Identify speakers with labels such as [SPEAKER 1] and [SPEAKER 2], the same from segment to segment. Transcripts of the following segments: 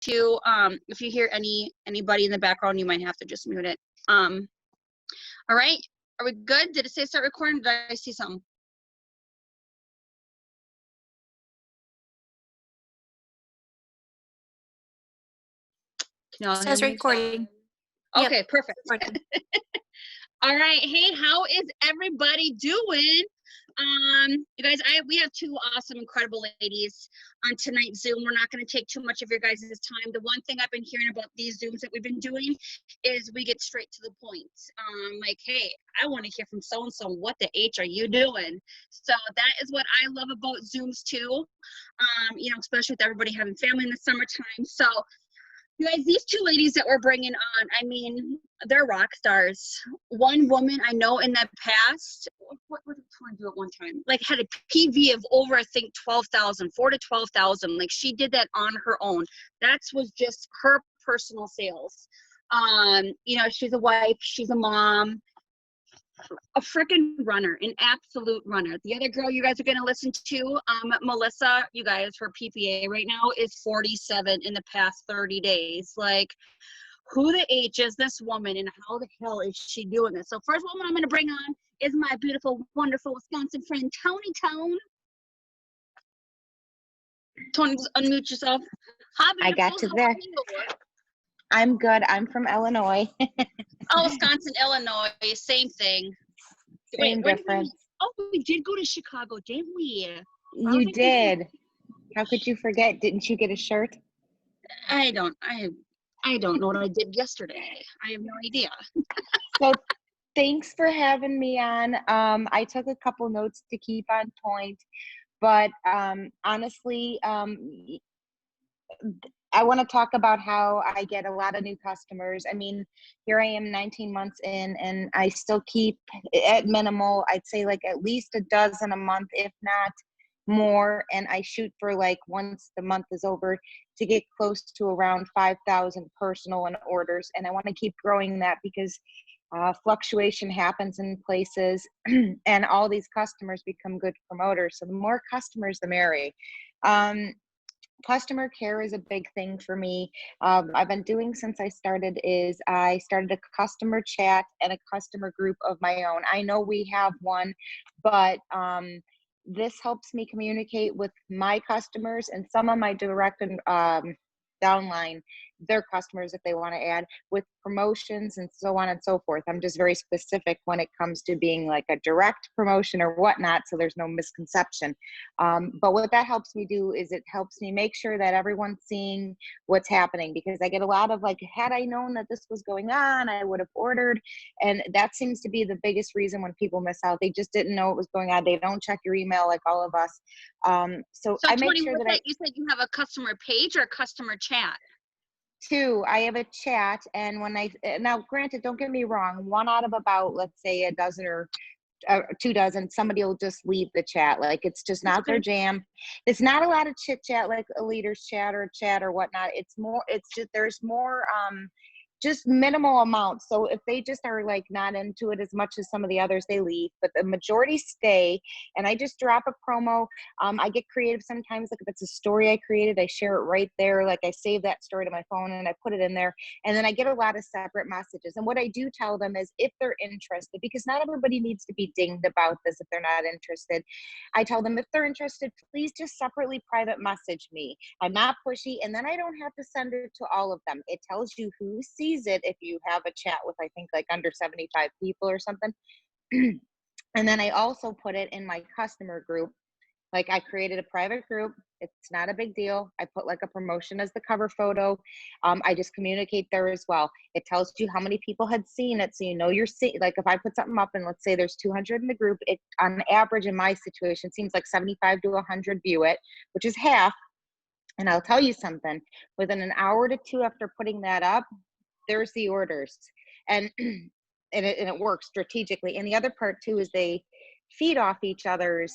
[SPEAKER 1] too. If you hear anybody in the background, you might have to just mute it. All right, are we good? Did it say start recording? Did I see something?
[SPEAKER 2] It says recording.
[SPEAKER 1] Okay,
[SPEAKER 2] yep.
[SPEAKER 1] Perfect. All right, hey, how is everybody doing? You guys, we have two awesome, incredible ladies on tonight's Zoom. We're not going to take too much of your guys' time. The one thing I've been hearing about these Zooms that we've been doing is we get straight to the point. Like, hey, I want to hear from so-and-so, what the H are you doing? So that is what I love about Zooms too, you know, especially with everybody having family in the summertime. So you guys, these two ladies that we're bringing on, I mean, they're rock stars. One woman I know in the past, what did Toni do at one time? Like had a PV of over, I think, 12,000, 4 to 12,000. Like she did that on her own. That was just her personal sales. You know, she's a wife, she's a mom, a freaking runner, an absolute runner. The other girl you guys are going to listen to, Melissa, you guys, her PPA right now is 47 in the past 30 days. Like, who the H is this woman and how the hell is she doing this? So first woman I'm going to bring on is my beautiful, wonderful Wisconsin friend, Toni. Toni, unmute yourself.
[SPEAKER 3] Hi, I got to there. I'm good. I'm from Illinois.
[SPEAKER 1] Oh, Wisconsin, Illinois, same thing.
[SPEAKER 3] Same difference.
[SPEAKER 1] We did go to Chicago, didn't we?
[SPEAKER 3] You did. How could you forget? Didn't you get a shirt?
[SPEAKER 1] I don't know what I did yesterday. I have no idea.
[SPEAKER 3] So thanks for having me on. I took a couple notes to keep on point, but honestly, I want to talk about how I get a lot of new customers. I mean, here I am 19 months in, and I still keep at minimal, I'd say like at least a dozen a month, if not more. And I shoot for like once the month is over to get close to around 5,000 personal and orders. And I want to keep growing that because fluctuation happens in places and all these customers become good promoters. So the more customers, the merry. Customer care is a big thing for me. I've been doing since I started a customer chat and a customer group of my own. I know we have one, but this helps me communicate with my customers and some of my direct and downline, their customers if they want to add with promotions and so on and so forth. I'm just very specific when it comes to being like a direct promotion or whatnot, so there's no misconception. But what that helps me do is it helps me make sure that everyone's seeing what's happening, because I get a lot of like, had I known that this was going on, I would have ordered. And that seems to be the biggest reason when people miss out. They just didn't know what was going on. They don't check your email like all of us. So I make
[SPEAKER 1] Toni,
[SPEAKER 3] sure that
[SPEAKER 1] you said you have a customer page or a customer chat?
[SPEAKER 3] Two, I have a chat, and now granted, don't get me wrong, one out of about, let's say, a dozen or 2 dozen, somebody will just leave the chat. Like it's just not their jam. It's not a lot of chit chat like a leader's chat or whatnot. It's just there's more just minimal amounts. So if they just are like not into it as much as some of the others, they leave, but the majority stay. And I just drop a promo. I get creative sometimes. Like if it's a story I created, I share it right there. Like I save that story to my phone and I put it in there. And then I get a lot of separate messages. And what I do tell them is if they're interested, because not everybody needs to be dinged about this if they're not interested. I tell them if they're interested, please just separately private message me. I'm not pushy. And then I don't have to send it to all of them. It tells you who sees it if you have a chat with, I think, like under 75 people or something. And then I also put it in my customer group. Like I created a private group. It's not a big deal. I put like a promotion as the cover photo. I just communicate there as well. It tells you how many people had seen it. So you know you're seeing, like if I put something up and let's say there's 200 in the group, it on average in my situation seems like 75 to 100 view it, which is half. And I'll tell you something, within an hour to two after putting that up, there's the orders. And it works strategically. And the other part too is they feed off each other's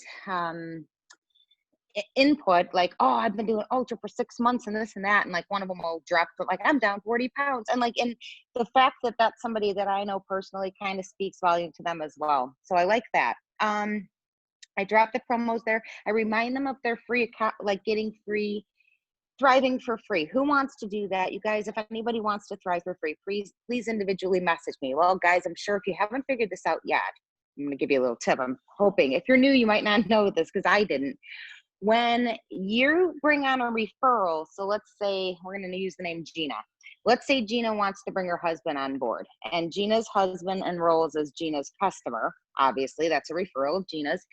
[SPEAKER 3] input, like, oh, I've been doing ultra for 6 months and this and that, and like one of them will drop, but like I'm down 40 pounds, and like, and the fact that that's somebody that I know personally kind of speaks volume to them as well. So I like that. I drop the promos there. I remind them of their free account, like getting free thriving for free. Who wants to do that? You guys, if anybody wants to thrive for free, please individually message me. Well, guys, I'm sure if you haven't figured this out yet, I'm going to give you a little tip. I'm hoping if you're new, you might not know this because I didn't. When you bring on a referral, so let's say we're going to use the name Gina. Let's say Gina wants to bring her husband on board, and Gina's husband enrolls as Gina's customer. Obviously, that's a referral of Gina's.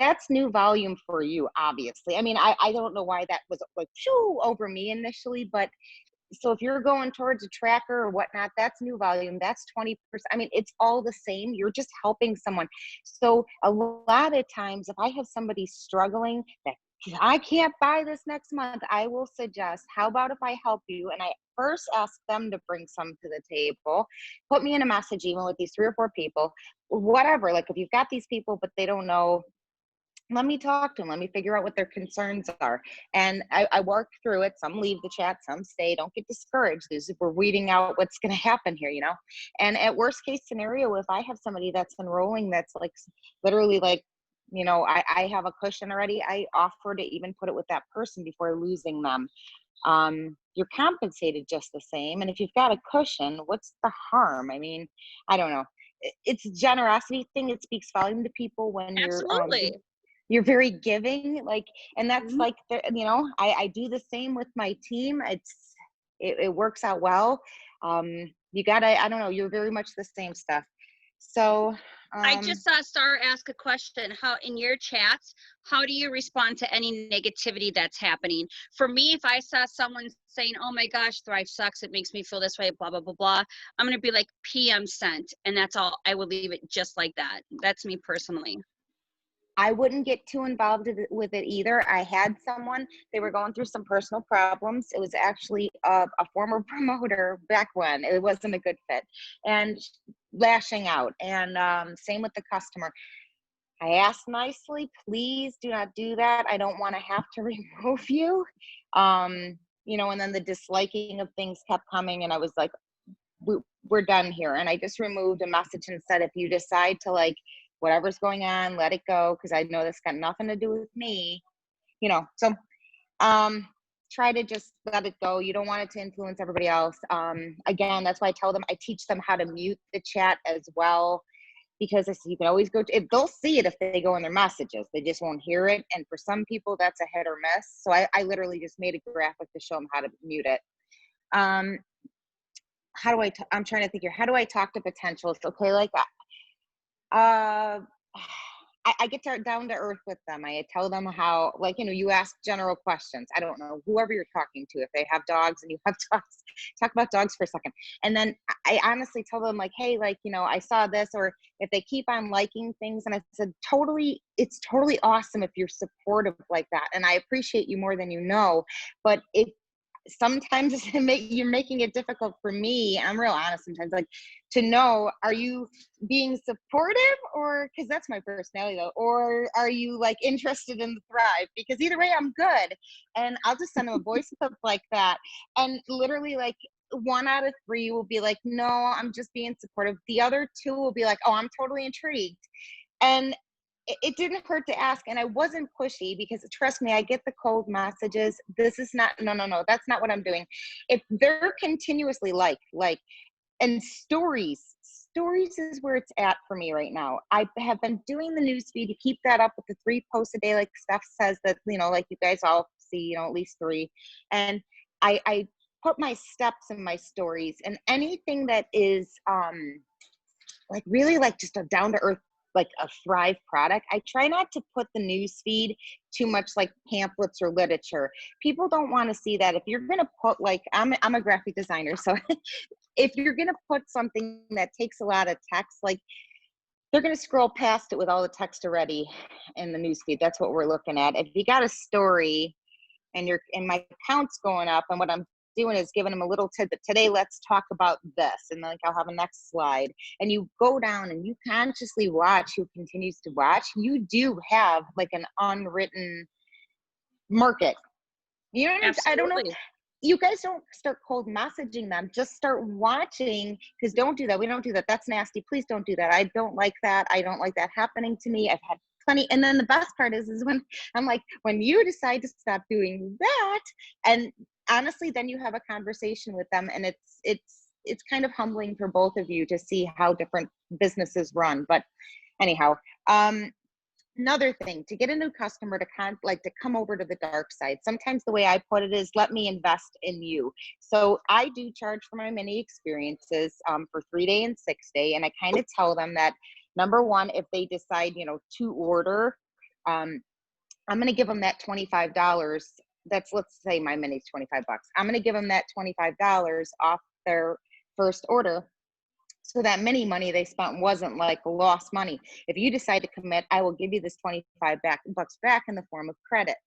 [SPEAKER 3] That's new volume for you, obviously. I mean, I don't know why that was like shoo over me initially, but so if you're going towards a tracker or whatnot, that's new volume. That's 20%. I mean, it's all the same. You're just helping someone. So a lot of times, if I have somebody struggling that I can't buy this next month, I will suggest, how about if I help you? And I first ask them to bring some to the table, put me in a message even with these 3 or 4 people, whatever. Like if you've got these people, but they don't know, let me talk to them. Let me figure out what their concerns are. And I work through it. Some leave the chat, some stay. Don't get discouraged. We're weeding out what's going to happen here, you know? And at worst case scenario, if I have somebody that's enrolling, that's like literally like, you know, I have a cushion already, I offer to even put it with that person before losing them. You're compensated just the same. And if you've got a cushion, what's the harm? I mean, I don't know. It's a generosity thing. It speaks volume to people when
[SPEAKER 1] Absolutely.
[SPEAKER 3] you're very giving, like, and that's
[SPEAKER 1] Mhm.
[SPEAKER 3] like you know, I do the same with my team. It works out well. You gotta, I don't know, you're very much the same stuff. So
[SPEAKER 1] I just saw Star ask a question. How in your chats, how do you respond to any negativity that's happening? For me, if I saw someone saying, "Oh my gosh, Thrive sucks. It makes me feel this way," blah blah blah blah, I'm gonna be like, "PM sent," and that's all. I will leave it just like that. That's me personally.
[SPEAKER 3] I wouldn't get too involved with it either. I had someone, they were going through some personal problems. It was actually a former promoter back when it wasn't a good fit and lashing out. And same with the customer. I asked nicely, please do not do that. I don't want to have to remove you. You know, and then the disliking of things kept coming, and I was like, we're done here. And I just removed a message and said, if you decide to like whatever's going on, let it go, because I know this got nothing to do with me. You know, so try to just let it go. You don't want it to influence everybody else. Again, that's why I tell them, I teach them how to mute the chat as well, because you can always go to it. They'll see it if they go in their messages, they just won't hear it. And for some people that's a hit or miss. So I literally just made a graphic to show them how to mute it. How do I'm trying to think here. How do I talk to potentials? Okay, like I get down to earth with them. I tell them how, like, you know, you ask general questions. I don't know, whoever you're talking to, if they have dogs and you have dogs, talk about dogs for a second. And then I honestly tell them like, hey, like, you know, I saw this, or if they keep on liking things. And I said, totally, it's totally awesome if you're supportive like that. And I appreciate you more than you know. But if sometimes you're making it difficult for me, I'm real honest sometimes, like, to know, are you being supportive, or because that's my personality though, or are you like interested in the thrive? Because either way I'm good. And I'll just send them a voice clip like that, and literally like 1 out of 3 will be like, no, I'm just being supportive. The other 2 will be like, oh, I'm totally intrigued. And it didn't hurt to ask. And I wasn't pushy, because trust me, I get the cold messages. This is not, no, that's not what I'm doing. If they're continuously and stories is where it's at for me right now. I have been doing the news feed to keep that up with the 3 posts a day, like Steph says, that, you know, like you guys all see, you know, at least 3. And I put my steps in my stories, and anything that is like really like just a down to earth, like a Thrive product. I try not to put the news feed too much like pamphlets or literature. People don't want to see that. If you're going to put, like, I'm a graphic designer, so if you're going to put something that takes a lot of text, like, they're going to scroll past it with all the text already in the news feed. That's what we're looking at. If you got a story and my count's going up, and what I'm doing is giving them a little tidbit. Today, let's talk about this. And like, I'll have a next slide. And you go down and you consciously watch who continues to watch. You do have like an unwritten market. You know what I don't know.
[SPEAKER 1] Absolutely.
[SPEAKER 3] You guys don't start cold messaging them. Just start watching, because don't do that. We don't do that. That's nasty. Please don't do that. I don't like that. I don't like that happening to me. I've had funny. And then the best part is when I'm like, when you decide to stop doing that, and honestly, then you have a conversation with them, and it's kind of humbling for both of you to see how different businesses run. But anyhow, another thing, to get a new customer to to come over to the dark side, sometimes the way I put it is, let me invest in you. So I do charge for my mini experiences for 3-day and 6-day, and I kind of tell them that, number one, if they decide, to order, I'm going to give them that $25. That's, let's say my mini's $25. I'm going to give them that $25 off their first order. So that mini money they spent wasn't like lost money. If you decide to commit, I will give you this $25 back in the form of credits.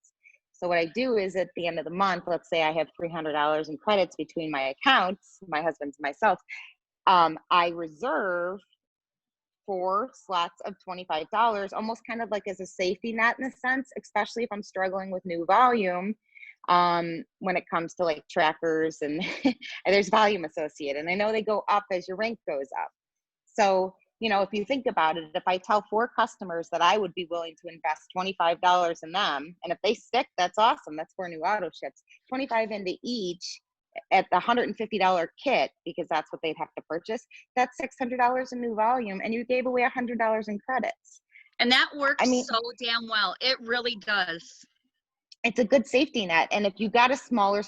[SPEAKER 3] So what I do is, at the end of the month, let's say I have $300 in credits between my accounts, my husband's and myself, I reserve 4 slots of $25, almost kind of like as a safety net in a sense, especially if I'm struggling with new volume. When it comes to like trackers and there's volume associated, and I know they go up as your rank goes up. So, if you think about it, if I tell 4 customers that I would be willing to invest $25 in them, and if they stick, that's awesome. That's 4 new auto ships, 25 into each at the $150 kit, because that's what they'd have to purchase. That's $600 in new volume, and you gave away $100 in credits.
[SPEAKER 1] And that works
[SPEAKER 3] I mean,
[SPEAKER 1] so damn well. It really does.
[SPEAKER 3] it's a good safety net. And if you got a smaller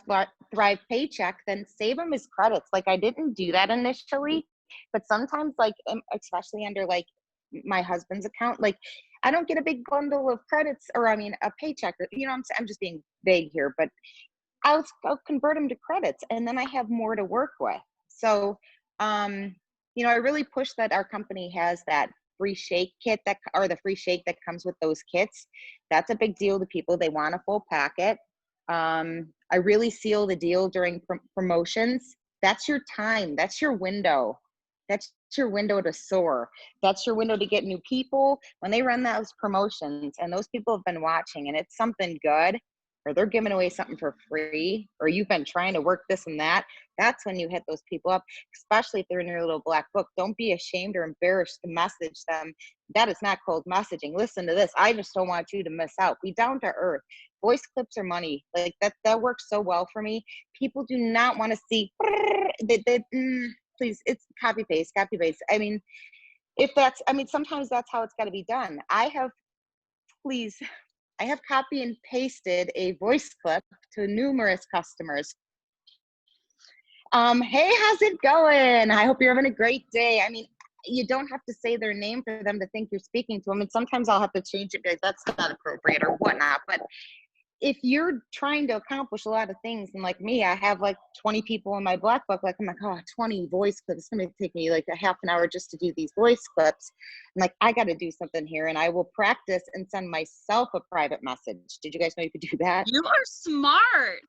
[SPEAKER 3] Thrive paycheck, then save them as credits. Like, I didn't do that initially, but sometimes, like, especially under like my husband's account, like, I don't get a big bundle of credits, or I mean a paycheck, or, I'm just being vague here, but I'll convert them to credits, and then I have more to work with. So, I really push that our company has that free shake kit, or the free shake that comes with those kits. That's a big deal to people. They want a full packet. I really seal the deal during promotions. That's your time. That's your window. That's your window to soar. That's your window to get new people. When they run those promotions, and those people have been watching, and it's something good, or they're giving away something for free, or you've been trying to work this and that, that's when you hit those people up, especially if they're in your little black book. Don't be ashamed or embarrassed to message them. That is not cold messaging. Listen to this. I just don't want you to miss out. Be down to earth. Voice clips are money. Like, that works so well for me. People do not want to see, please, it's copy paste. I mean, sometimes that's how it's got to be done. I have copy and pasted a voice clip to numerous customers. Hey, how's it going? I hope you're having a great day. I mean, you don't have to say their name for them to think you're speaking to them. And sometimes I'll have to change it because that's not appropriate or whatnot. But if you're trying to accomplish a lot of things, and like me, I have like 20 people in my black book, like, I'm like, oh, 20 voice clips. It's going to take me like a half an hour just to do these voice clips. I'm like, I got to do something here. And I will practice and send myself a private message. Did you guys know you could do that?
[SPEAKER 1] You are smart.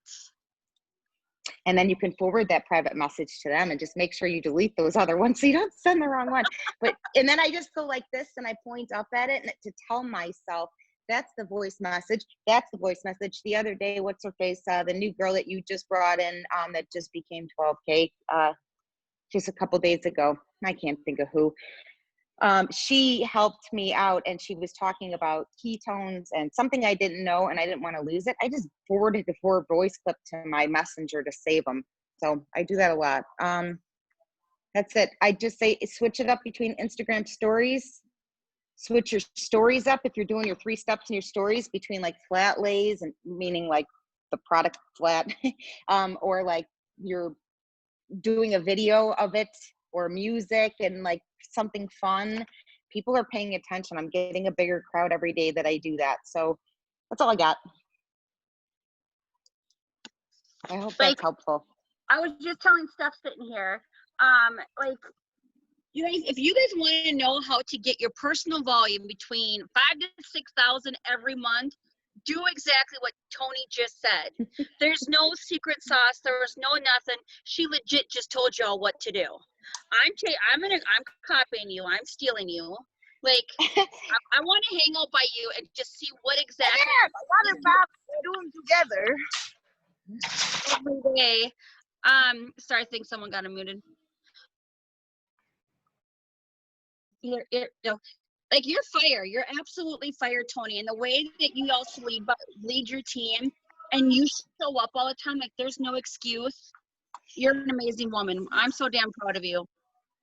[SPEAKER 3] And then you can forward that private message to them, and just make sure you delete those other ones so you don't send the wrong one. And then I just go like this, and I point up at it, and to tell myself, that's the voice message. That's the voice message. The other day, what's her face? The new girl that you just brought in, that just became 12K, just a couple days ago. I can't think of who. She helped me out, and she was talking about ketones and something I didn't know, and I didn't want to lose it. I just forwarded the 4 voice clip to my messenger to save them. So I do that a lot. That's it. I just say switch it up between Instagram stories. Switch your stories up if you're doing your 3 steps in your stories, between like flat lays, and meaning like the product flat, or like you're doing a video of it, or music, and like something fun. People are paying attention. I'm getting a bigger crowd every day that I do that. So that's all I got. I hope that's helpful.
[SPEAKER 1] I was just telling Steph sitting here, like, you guys, if you guys want to know how to get your personal volume between 5,000 to 6,000 every month, do exactly what Toni just said. There's no secret sauce. There was no nothing. She legit just told y'all what to do. I'm copying you. I'm stealing you. Like, I want to hang out by you and just see what exactly.
[SPEAKER 2] Yeah, we're doing together
[SPEAKER 1] every day. Sorry, I think someone got unmuted. Like you're fire. You're absolutely fire, Toni. And the way that you also lead your team and you show up all the time, like there's no excuse. You're an amazing woman. I'm so damn proud of you.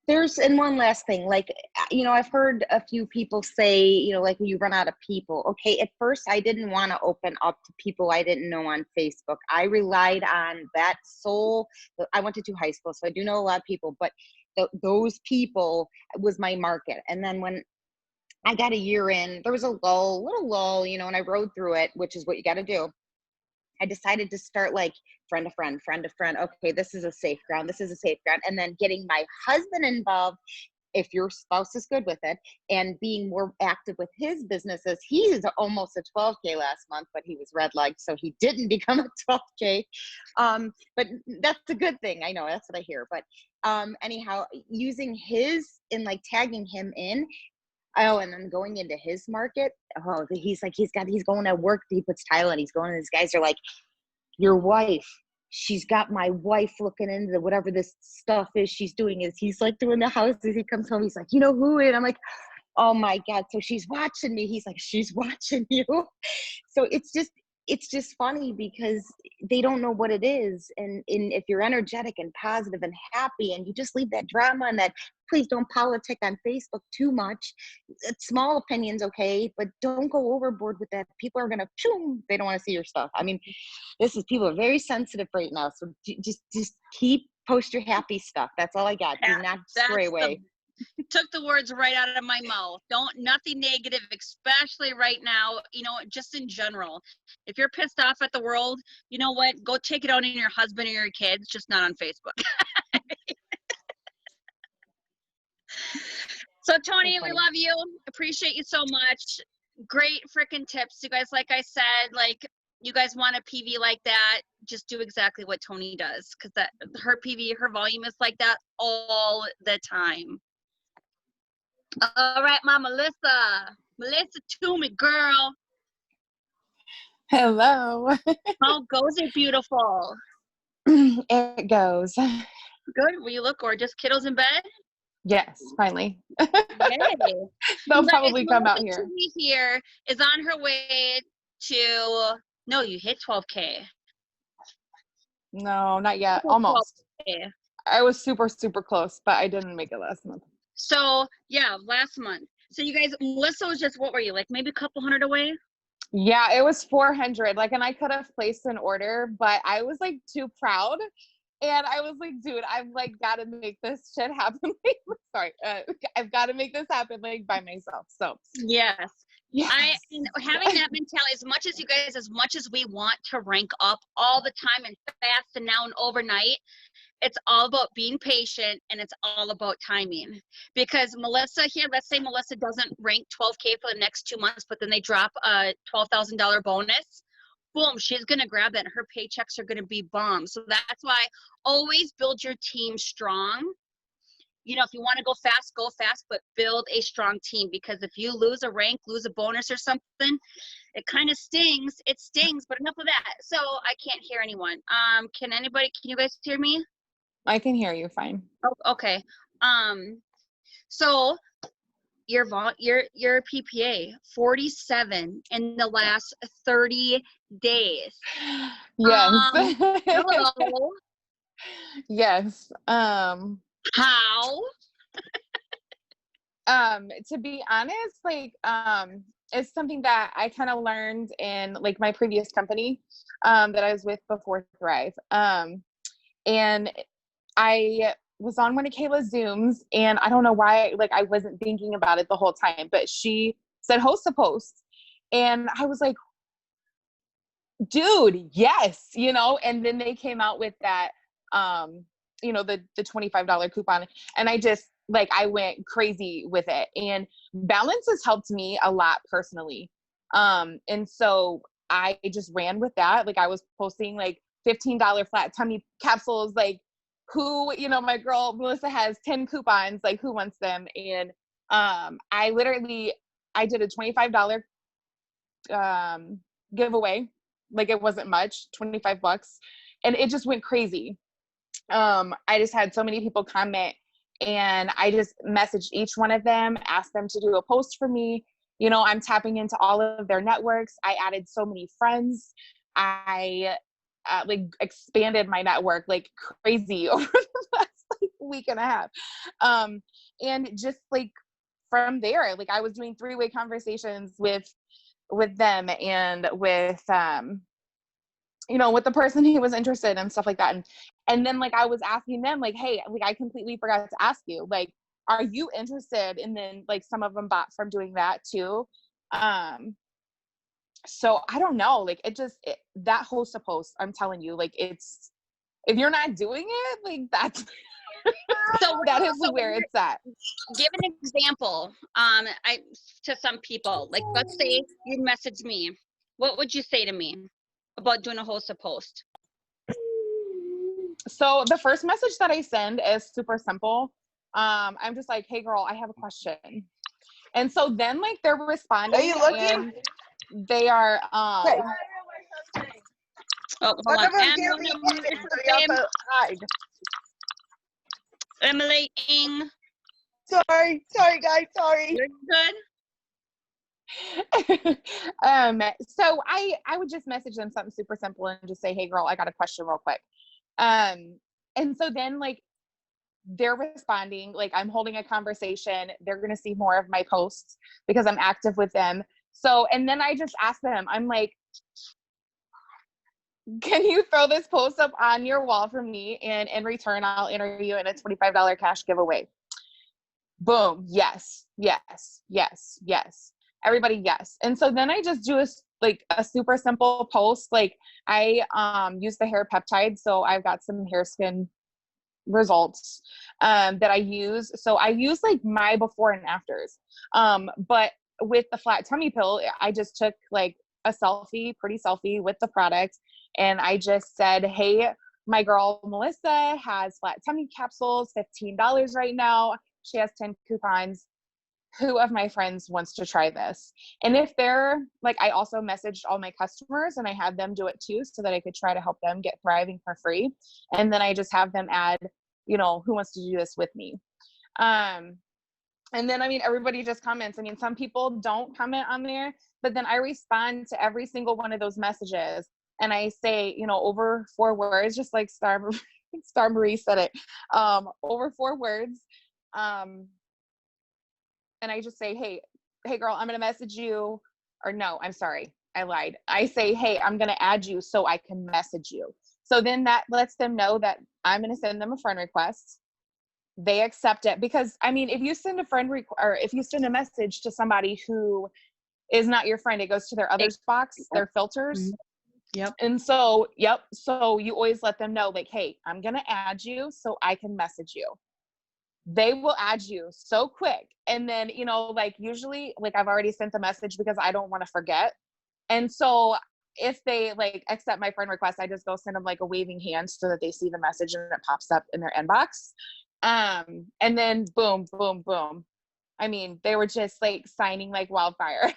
[SPEAKER 3] And one last thing, like, I've heard a few people say, like when you run out of people, okay, at first I didn't want to open up to people I didn't know on Facebook. I relied on that I went to 2 high schools, so I do know a lot of people, but those people was my market. And then when I got a year in, there was a little lull, and I rode through it, which is what you got to do. I decided to start like friend to friend, friend to friend. Okay, this is a safe ground. This is a safe ground. And then getting my husband involved, if your spouse is good with it, and being more active with his businesses. He's almost a 12K last month, but he was red legged, so he didn't become a 12K. But that's a good thing. I know that's what I hear. But anyhow, using his and like tagging him in. Oh, and then going into his market. Oh, he's going to work. He puts tile in. He's going, and these guys are like, your wife, she's got my wife looking into whatever this stuff is she's doing. He's like doing the houses. He comes home. He's like, you know who? And I'm like, oh my God. So she's watching me. He's like, she's watching you. So it's just funny because they don't know what it is. And if you're energetic and positive and happy and you just leave that drama and that, please don't politic on Facebook too much. Small opinions, okay, but don't go overboard with that. People are gonna, they don't want to see your stuff. I mean, people are very sensitive right now. So just post your happy stuff. That's all I got. Do not stray away.
[SPEAKER 1] Took the words right out of my mouth. Nothing negative, especially right now, just in general. If you're pissed off at the world, you know what? Go take it out on your husband or your kids, just not on Facebook. So Toni, we love you. Appreciate you so much. Great freaking tips. You guys, like I said, like you guys want a PV like that, just do exactly what Toni does. Cause her PV, her volume is like that all the time. All right, Mama Melissa to me, girl.
[SPEAKER 4] Hello.
[SPEAKER 1] How goes it, beautiful?
[SPEAKER 4] It goes.
[SPEAKER 1] Good. Will you look gorgeous? Kiddos in bed?
[SPEAKER 4] Yes, finally.
[SPEAKER 1] Yay.
[SPEAKER 4] They'll probably come out
[SPEAKER 1] Melissa
[SPEAKER 4] here.
[SPEAKER 1] Here is on her way to, no, you hit 12K.
[SPEAKER 4] No, not yet. Almost.
[SPEAKER 1] 12K.
[SPEAKER 4] I was super, super close, but I didn't make it last month.
[SPEAKER 1] So, yeah, last month. So you guys, Melissa was just, what were you, like maybe a couple hundred away?
[SPEAKER 4] Yeah, it was 400. Like, and I could have placed an order, but I was like too proud. And I was like, dude, I've like got to make this shit happen. Sorry. I've got to make this happen like by myself. So
[SPEAKER 1] yes.
[SPEAKER 4] Yes.
[SPEAKER 1] Having that mentality, as much as we want to rank up all the time and fast and now and overnight, it's all about being patient and it's all about timing. Because Melissa here, let's say Melissa doesn't rank 12K for the next 2 months, but then they drop a $12,000 bonus. Boom, she's going to grab that. Her paychecks are going to be bomb. So that's why always build your team strong. If you want to go fast, but build a strong team, because if you lose a rank, lose a bonus or something, it kind of stings. It stings, but enough of that. So I can't hear anyone. Can you guys hear me?
[SPEAKER 4] I can hear you fine.
[SPEAKER 1] Oh, okay. So your PPA 47 in the last 30 days.
[SPEAKER 4] Yes.
[SPEAKER 1] Hello.
[SPEAKER 4] Yes.
[SPEAKER 1] How?
[SPEAKER 4] To be honest, like, it's something that I kind of learned in like my previous company, that I was with before Thrive. And I was on one of Kayla's Zooms, and I don't know why, like, I wasn't thinking about it the whole time, but she said, host a post. And I was like, dude, yes, and then they came out with that, the $25 coupon, and I just, like, I went crazy with it, and balance has helped me a lot personally. And so I just ran with that. Like, I was posting like $15 flat tummy capsules, like, my girl Melissa has 10 coupons, like, who wants them? And I did a $25 giveaway. Like, it wasn't much, $25, and it just went crazy. I just had so many people comment And I just messaged each one of them, asked them to do a post for me. You know, I'm tapping into all of their networks. I added so many friends. I like expanded my network like crazy over the last like week and a half. And just like from there, like I was doing 3-way conversations with them and with you know, with the person who was interested and stuff like that. And then like I was asking them like, hey, like I completely forgot to ask you, like, are you interested? And then like some of them bought from doing that too. So I don't know, like that host a post, I'm telling you, like it's, if you're not doing it, like that's that is where it's at.
[SPEAKER 1] Give an example. To some people, like let's say you message me. What would you say to me about doing a host a post?
[SPEAKER 4] So the first message that I send is super simple. I'm just like, hey girl, I have a question. And so then like they're responding.
[SPEAKER 2] Are you looking?
[SPEAKER 4] And they are
[SPEAKER 1] Oh, hold on. Emily Ing.
[SPEAKER 2] Sorry, guys, sorry.
[SPEAKER 1] You're good.
[SPEAKER 4] So I would just message them something super simple and just say, hey girl, I got a question real quick. And so then like they're responding, like I'm holding a conversation. They're going to see more of my posts because I'm active with them. So, and then I just ask them, I'm like, can you throw this post up on your wall for me? And in return, I'll enter you in a $25 cash giveaway. Boom. Yes, yes, yes, yes. Everybody, yes. And so then I just do a super simple post. Like I use the hair peptide. So I've got some hair skin results that I use. So I use like my before and afters. But with the flat tummy pill, I just took like a pretty selfie with the product. And I just said, hey, my girl Melissa has flat tummy capsules, $15 right now. She has 10 coupons. Who of my friends wants to try this? And if they're like, I also messaged all my customers and I had them do it too, so that I could try to help them get thriving for free. And then I just have them add, you know, who wants to do this with me? And then, I mean, everybody just comments. I mean, some people don't comment on there, but then I respond to every single one of those messages. And I say, you know, over 4 words, just like Star Marie said it, over 4 words. And I just say, hey girl, I'm going to message you, or no, I'm sorry, I lied. I say, hey, I'm going to add you so I can message you. So then that lets them know that I'm going to send them a friend request. They accept it, because I mean, if you send or if you send a message to somebody who is not your friend, it goes to their others box, their filters.
[SPEAKER 5] Yep.
[SPEAKER 4] And so, so you always let them know like, hey, I'm going to add you so I can message you. They will add you so quick. And then, you know, like usually like I've already sent the message because I don't want to forget. And so if they like accept my friend request, I just go send them like a waving hand so that they see the message and it pops up in their inbox. And then boom, boom, boom. I mean, they were just like signing like wildfire.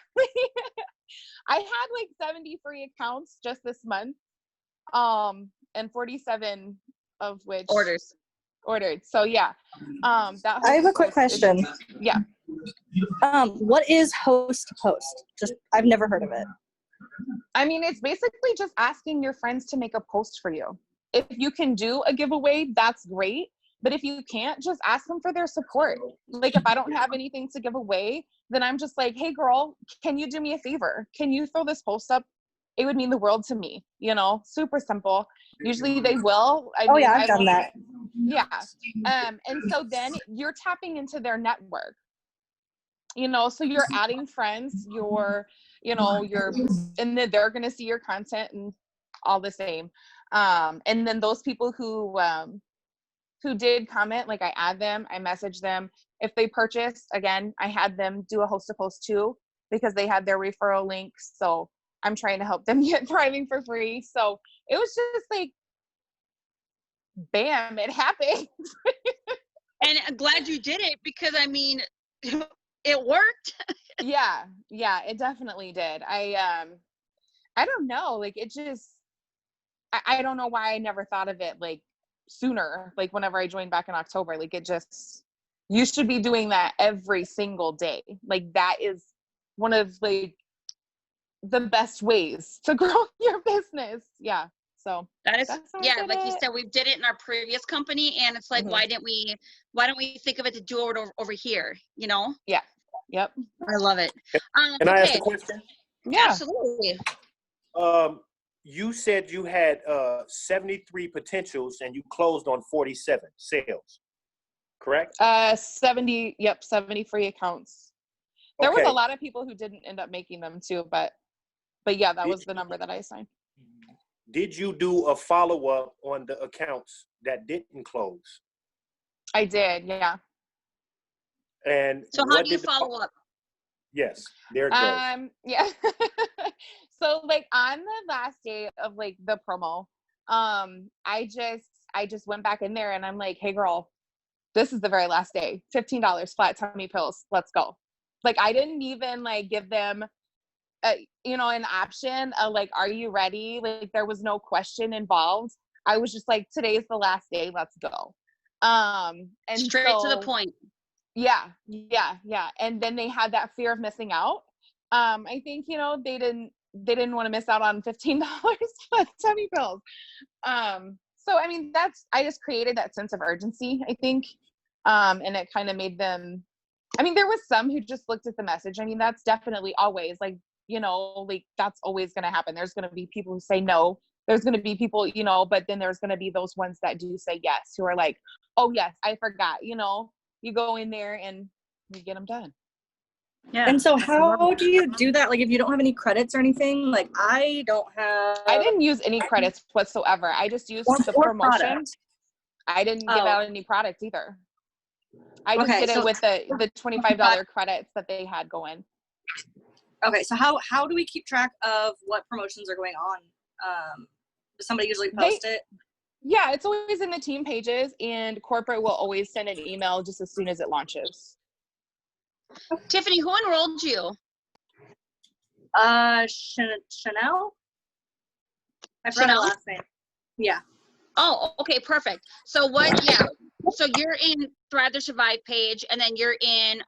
[SPEAKER 4] I had like 70 free accounts just this month. And 47 of which ordered. So yeah. That
[SPEAKER 5] I have a quick question.
[SPEAKER 4] Yeah.
[SPEAKER 5] What is host to post? Just, I've never heard of it.
[SPEAKER 4] I mean, it's basically just asking your friends to make a post for you. If you can do a giveaway, that's great. But if you can't, just ask them for their support. Like if I don't have anything to give away, then I'm just like, hey girl, can you do me a favor? Can you throw this post up? It would mean the world to me, you know, super simple. Usually they will.
[SPEAKER 5] Yeah, I've done that.
[SPEAKER 4] Yeah. And so then you're tapping into their network, you know, so you're adding friends, and then they're going to see your content and all the same. And then those people who did comment, like I add them, I message them. If they purchase, again, I had them do a host to post too, because they had their referral links. So I'm trying to help them get thriving for free. So it was just like, bam, it happened.
[SPEAKER 1] And I'm glad you did it, because I mean, it worked.
[SPEAKER 4] Yeah, it definitely did. I don't know, like it just, I don't know why I never thought of it like sooner, like whenever I joined back in October, like it just You should be doing that every single day. Like that is one of like the best ways to grow your business. Yeah. So
[SPEAKER 1] That is,
[SPEAKER 4] that's how I
[SPEAKER 1] yeah,
[SPEAKER 4] did
[SPEAKER 1] like you
[SPEAKER 4] it.
[SPEAKER 1] said, we did it in our previous company, and it's like,
[SPEAKER 3] Mhm.
[SPEAKER 1] why don't we think of it to do it over here? You know?
[SPEAKER 4] Yeah. Yep.
[SPEAKER 1] I love it.
[SPEAKER 6] Can I ask a
[SPEAKER 1] Okay,
[SPEAKER 6] question?
[SPEAKER 4] Yeah.
[SPEAKER 1] absolutely.
[SPEAKER 6] You said you had 73 potentials and you closed on 47 sales, correct?
[SPEAKER 4] 70, yep, 70 free accounts. There was a
[SPEAKER 6] Okay.
[SPEAKER 4] lot of people who didn't end up making them too, but yeah, that was the number that I assigned.
[SPEAKER 6] Did you do a follow-up on the accounts that didn't close?
[SPEAKER 4] I did, yeah.
[SPEAKER 6] And
[SPEAKER 1] So how
[SPEAKER 6] what
[SPEAKER 1] do you
[SPEAKER 6] did the
[SPEAKER 1] follow up?
[SPEAKER 6] Yes, there it goes.
[SPEAKER 4] Yeah. So like on the last day of like the promo, I just went back in there and I'm like, hey girl, this is the very last day. $15 flat tummy pills. Let's go. Like I didn't even like give them an option of like, are you ready? Like there was no question involved. I was just like, today's the last day. Let's go. And
[SPEAKER 1] Straight to the
[SPEAKER 4] so,
[SPEAKER 1] point.
[SPEAKER 4] yeah. And then they had that fear of missing out. I think, they didn't want to miss out on $15 for tummy pills. So, I mean, I just created that sense of urgency, I think. And it kind of made them, I mean, there was some who just looked at the message. I mean, that's definitely always like, like that's always going to happen. There's going to be people who say no. There's going to be people, but then there's going to be those ones that do say yes, who are like, oh yes, I forgot, you go in there and you get them done.
[SPEAKER 1] Yeah.
[SPEAKER 5] And so how do you do that? Like if you don't have any credits or anything, like I don't have.
[SPEAKER 4] I didn't use any credits whatsoever. I just used the
[SPEAKER 5] or
[SPEAKER 4] promotion.
[SPEAKER 5] product.
[SPEAKER 4] I didn't give out any products either. I just
[SPEAKER 5] Okay,
[SPEAKER 4] did it
[SPEAKER 5] so-
[SPEAKER 4] with the $25 credits that they had going.
[SPEAKER 5] Okay, so how do we keep track of what promotions are going on? Does somebody usually post it?
[SPEAKER 4] Yeah, it's always in the team pages, and corporate will always send an email just as soon as it launches.
[SPEAKER 1] Tiffany, who enrolled you?
[SPEAKER 5] Chanel? I forgot her
[SPEAKER 1] Chanel?
[SPEAKER 5] last name. Yeah.
[SPEAKER 1] Oh, okay, perfect. So so you're in Thrive to Survive page, and then you're in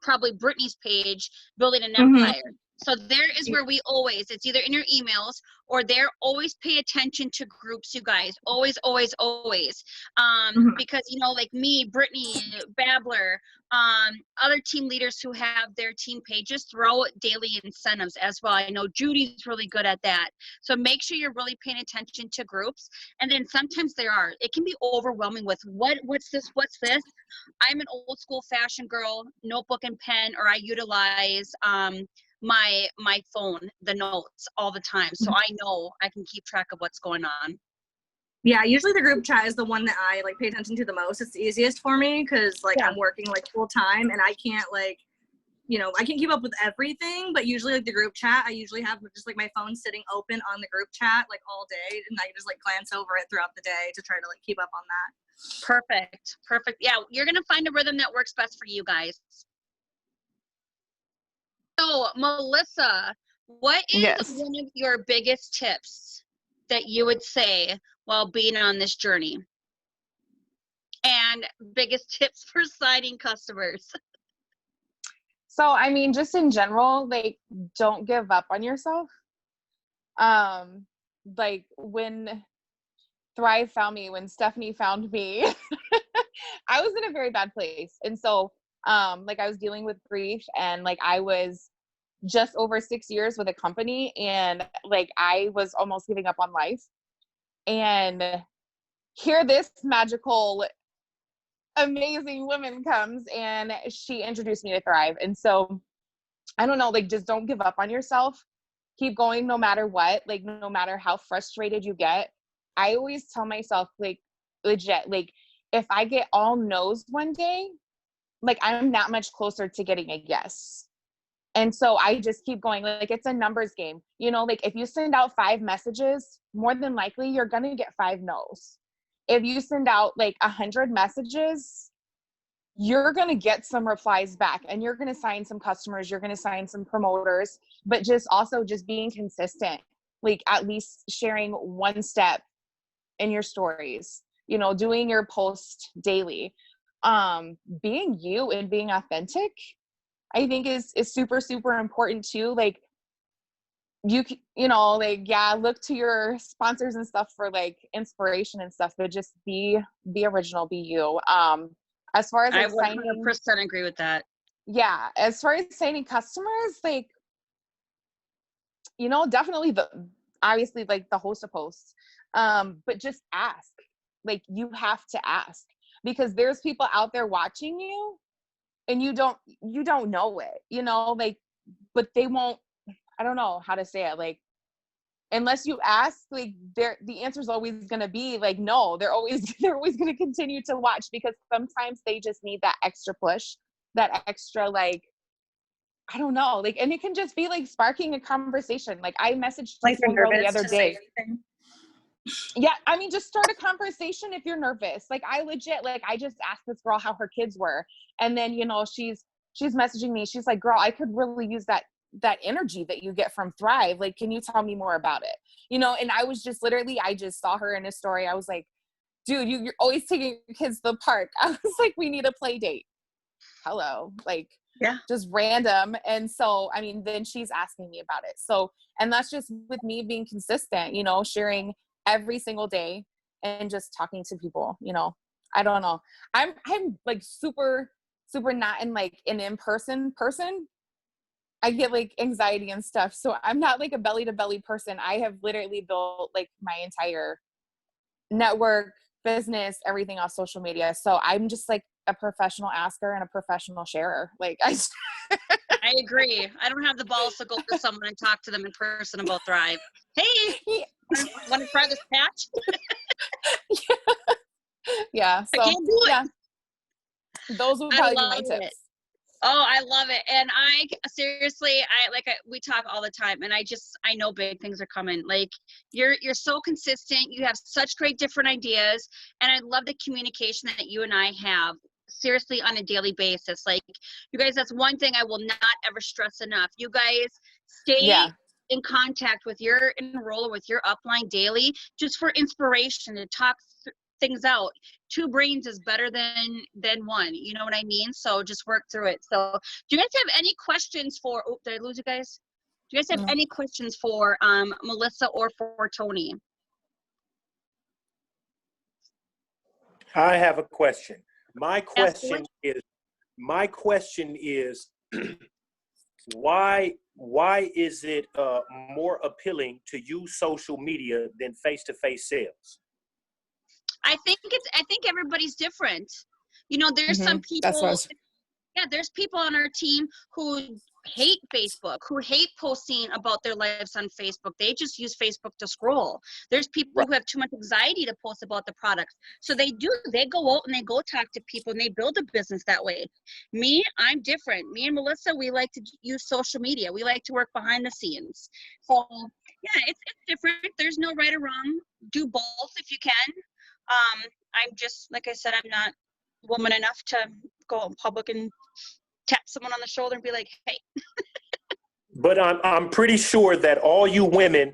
[SPEAKER 1] probably Brittany's page, Building an Empire. So there is where it's either in your emails or there, always pay attention to groups, you guys. Always. Because, like me, Brittany, Babbler, other team leaders who have their team pages throw daily incentives as well. I know Judy's really good at that. So make sure you're really paying attention to groups. And then sometimes it can be overwhelming with what's this? I'm an old school fashion girl, notebook and pen, or I utilize my phone, the notes all the time. So I know I can keep track of what's going on.
[SPEAKER 5] Yeah, usually the group chat is the one that I like pay attention to the most. It's the easiest for me because I'm working like full time and I can't I can't keep up with everything, but usually like the group chat, I usually have just like my phone sitting open on the group chat like all day, and I just like glance over it throughout the day to try to like keep up on that.
[SPEAKER 1] Perfect. Yeah, you're gonna find a rhythm that works best for you guys. So Melissa, what is one of your biggest tips that you would say while being on this journey? And biggest tips for signing customers?
[SPEAKER 4] So, I mean, just in general, like, don't give up on yourself. Like when Thrive found me, when Stephanie found me, I was in a very bad place. And so, like I was dealing with grief, and like I was just over 6 years with a company, and like I was almost giving up on life. And here this magical, amazing woman comes, and she introduced me to Thrive. And so I don't know, like, just don't give up on yourself. Keep going no matter what, like no matter how frustrated you get. I always tell myself, like, legit, like if I get all no's one day, like I'm not much closer to getting a yes. And so I just keep going. Like it's a numbers game, like if you send out 5 messages, more than likely you're going to get 5 no's. If you send out like 100 messages, you're going to get some replies back, and you're going to sign some customers, you're going to sign some promoters, but just also just being consistent, like at least sharing one step in your stories, doing your post daily. being you and being authentic, I think is super, super important too. Like you know, like, yeah, look to your sponsors and stuff for like inspiration and stuff, but just be original, be you. As far as
[SPEAKER 1] I
[SPEAKER 4] like signing,
[SPEAKER 1] 100% agree with that.
[SPEAKER 4] yeah, as far as signing customers, like, you know, definitely obviously like the host of posts, but just ask. Like, you have to ask, because there's people out there watching you and you don't know it, you know, like, but they won't, I don't know how to say it, like, unless you ask, like, the answer is always going to be like no. They're always going to continue to watch, because sometimes they just need that extra push, that extra, like, I don't know, like, and it can just be like sparking a conversation. Like, I messaged
[SPEAKER 5] Like
[SPEAKER 4] this one
[SPEAKER 5] you're
[SPEAKER 4] girl the
[SPEAKER 5] nervous
[SPEAKER 4] other
[SPEAKER 5] to say
[SPEAKER 4] day.
[SPEAKER 5] anything.
[SPEAKER 4] Yeah, I mean, just start a conversation if you're nervous. Like, I legit, like, I just asked this girl how her kids were, and then, you know, she's messaging me. She's like, girl, I could really use that energy that you get from Thrive. Like, can you tell me more about it? You know, and I was just literally, I just saw her in a story. I was like, dude, you're always taking your kids to the park. I was like, we need a play date. Hello, like,
[SPEAKER 1] Yeah.
[SPEAKER 4] just random. And so, I mean, then she's asking me about it. So, and that's just with me being consistent, you know, sharing every single day and just talking to people, you know. I don't know. I'm like super not in like an in-person person. I get like anxiety and stuff. So I'm not like a belly to belly person. I have literally built like my entire network, business, everything off social media. So I'm just like a professional asker and a professional sharer. Like, I
[SPEAKER 1] agree. I don't have the balls to go to someone and talk to them in person about Thrive. Hey, want to try this patch?
[SPEAKER 4] Yeah.
[SPEAKER 1] I
[SPEAKER 4] So
[SPEAKER 1] can't do it.
[SPEAKER 4] yeah, those would probably be my
[SPEAKER 1] love
[SPEAKER 4] tips.
[SPEAKER 1] it. Oh, I love it. And I seriously, we talk all the time, and I know big things are coming. Like, you're so consistent. You have such great different ideas. And I love the communication that you and I have, seriously, on a daily basis. Like, you guys, that's one thing I will not ever stress enough. You guys stay in contact with your enroller, with your upline daily, just for inspiration, to talk things out. Two brains is better than one, you know what I mean? So just work through it. So do you guys have any questions for, oh, did I lose you guys? Do you guys have any questions for Melissa or for Toni?
[SPEAKER 6] I have a question. My question is why is it more appealing to use social media than face-to-face sales?
[SPEAKER 1] I think everybody's different. You know, there's some people, there's people on our team who hate Facebook, who hate posting about their lives on Facebook. They just use Facebook to scroll. There's people who have too much anxiety to post about the products. So they go out and they go talk to people and they build a business that way. Me, I'm different. Me and Melissa, we like to use social media. We like to work behind the scenes. So yeah, it's different. There's no right or wrong. Do both if you can. I'm just, like I said, I'm not woman enough to go out in public and tap someone on the shoulder and be like, hey.
[SPEAKER 6] But I'm pretty sure that all you women,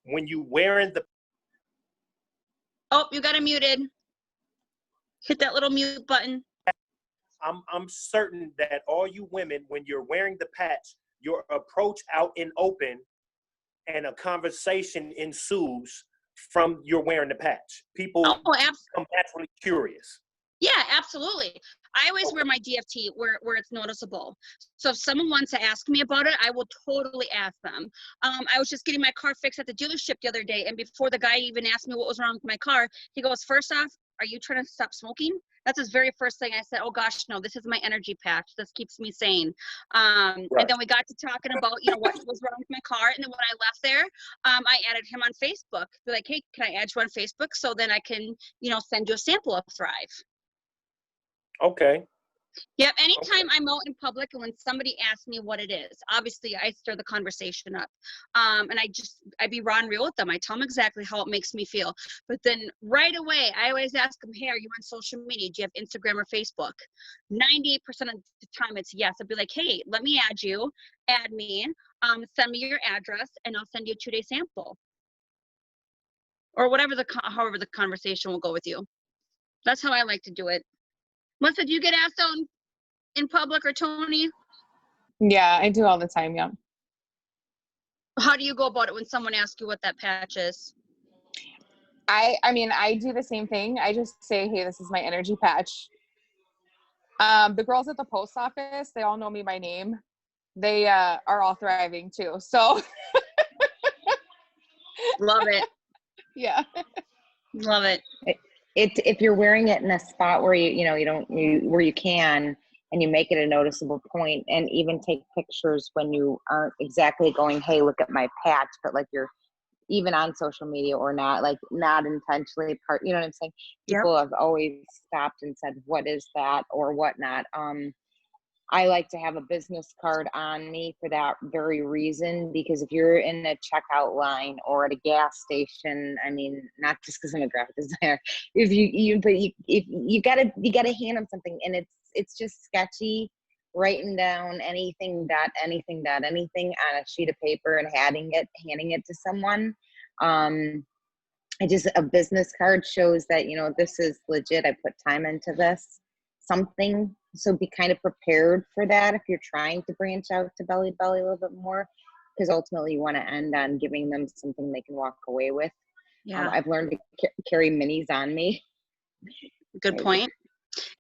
[SPEAKER 6] when you wearing the...
[SPEAKER 1] Oh, you got it muted. Hit that little mute button.
[SPEAKER 6] I'm certain that all you women, when you're wearing the patch, your approach out in open and a conversation ensues from you're wearing the patch. People become naturally curious.
[SPEAKER 1] Yeah, absolutely. I always wear my DFT where it's noticeable. So if someone wants to ask me about it, I will totally ask them. I was just getting my car fixed at the dealership the other day, and before the guy even asked me what was wrong with my car, he goes, first off, are you trying to stop smoking? That's his very first thing. I said, oh gosh, no, this is my energy patch. This keeps me sane. And then we got to talking about, you know, what was wrong with my car. And then when I left there, I added him on Facebook. Be like, hey, can I add you on Facebook? So then I can, you know, send you a sample of Thrive.
[SPEAKER 6] Okay.
[SPEAKER 1] Yep. Anytime I'm out in public and when somebody asks me what it is, obviously I stir the conversation up. And I be raw and real with them. I tell them exactly how it makes me feel. But then right away, I always ask them, hey, are you on social media? Do you have Instagram or Facebook? 98% of the time it's yes. I'll be like, hey, let me add you, add me, send me your address, and I'll send you a 2-day sample. Or whatever however the conversation will go with you. That's how I like to do it. Melissa, do you get asked out in public, or Tony?
[SPEAKER 4] Yeah, I do all the time. Yeah.
[SPEAKER 1] How do you go about it when someone asks you what that patch is?
[SPEAKER 4] I mean, I do the same thing. I just say, hey, this is my energy patch. The girls at the post office, they all know me by name. They are all thriving too. So
[SPEAKER 1] Love it.
[SPEAKER 4] yeah.
[SPEAKER 1] Love it.
[SPEAKER 3] If you're wearing it in a spot where where you can, and you make it a noticeable point, and even take pictures when you aren't exactly going, hey, look at my patch, but like you're even on social media or not, like not intentionally you know what I'm saying?
[SPEAKER 1] Yep.
[SPEAKER 3] People have always stopped and said, what is that or whatnot. I like to have a business card on me for that very reason, because if you're in a checkout line or at a gas station, I mean, not just because I'm a graphic designer, if you gotta hand them something, and it's just sketchy writing down anything on a sheet of paper and handing it to someone. A business card shows that, this is legit. I put time into this, something. So be kind of prepared for that if you're trying to branch out to belly to belly a little bit more, because ultimately you want to end on giving them something they can walk away with.
[SPEAKER 1] Yeah.
[SPEAKER 3] I've learned to carry minis on me.
[SPEAKER 1] Good point.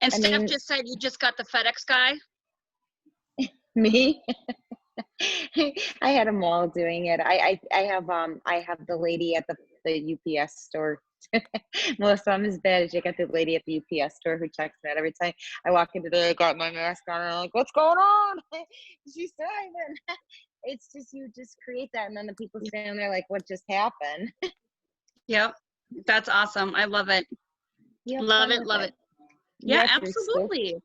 [SPEAKER 1] And Steph just said you just got the FedEx guy.
[SPEAKER 3] Me? I had them all doing it. I have the lady at the UPS store. Melissa, I'm as bad as you got the lady at the UPS store who checks me out every time I walk in today. I got my mask on and I'm like, what's going on? She's driving. It's just, you just create that, and then the people stand there like, what just happened?
[SPEAKER 1] Yep. That's awesome. I love it. Love it. Yeah, absolutely.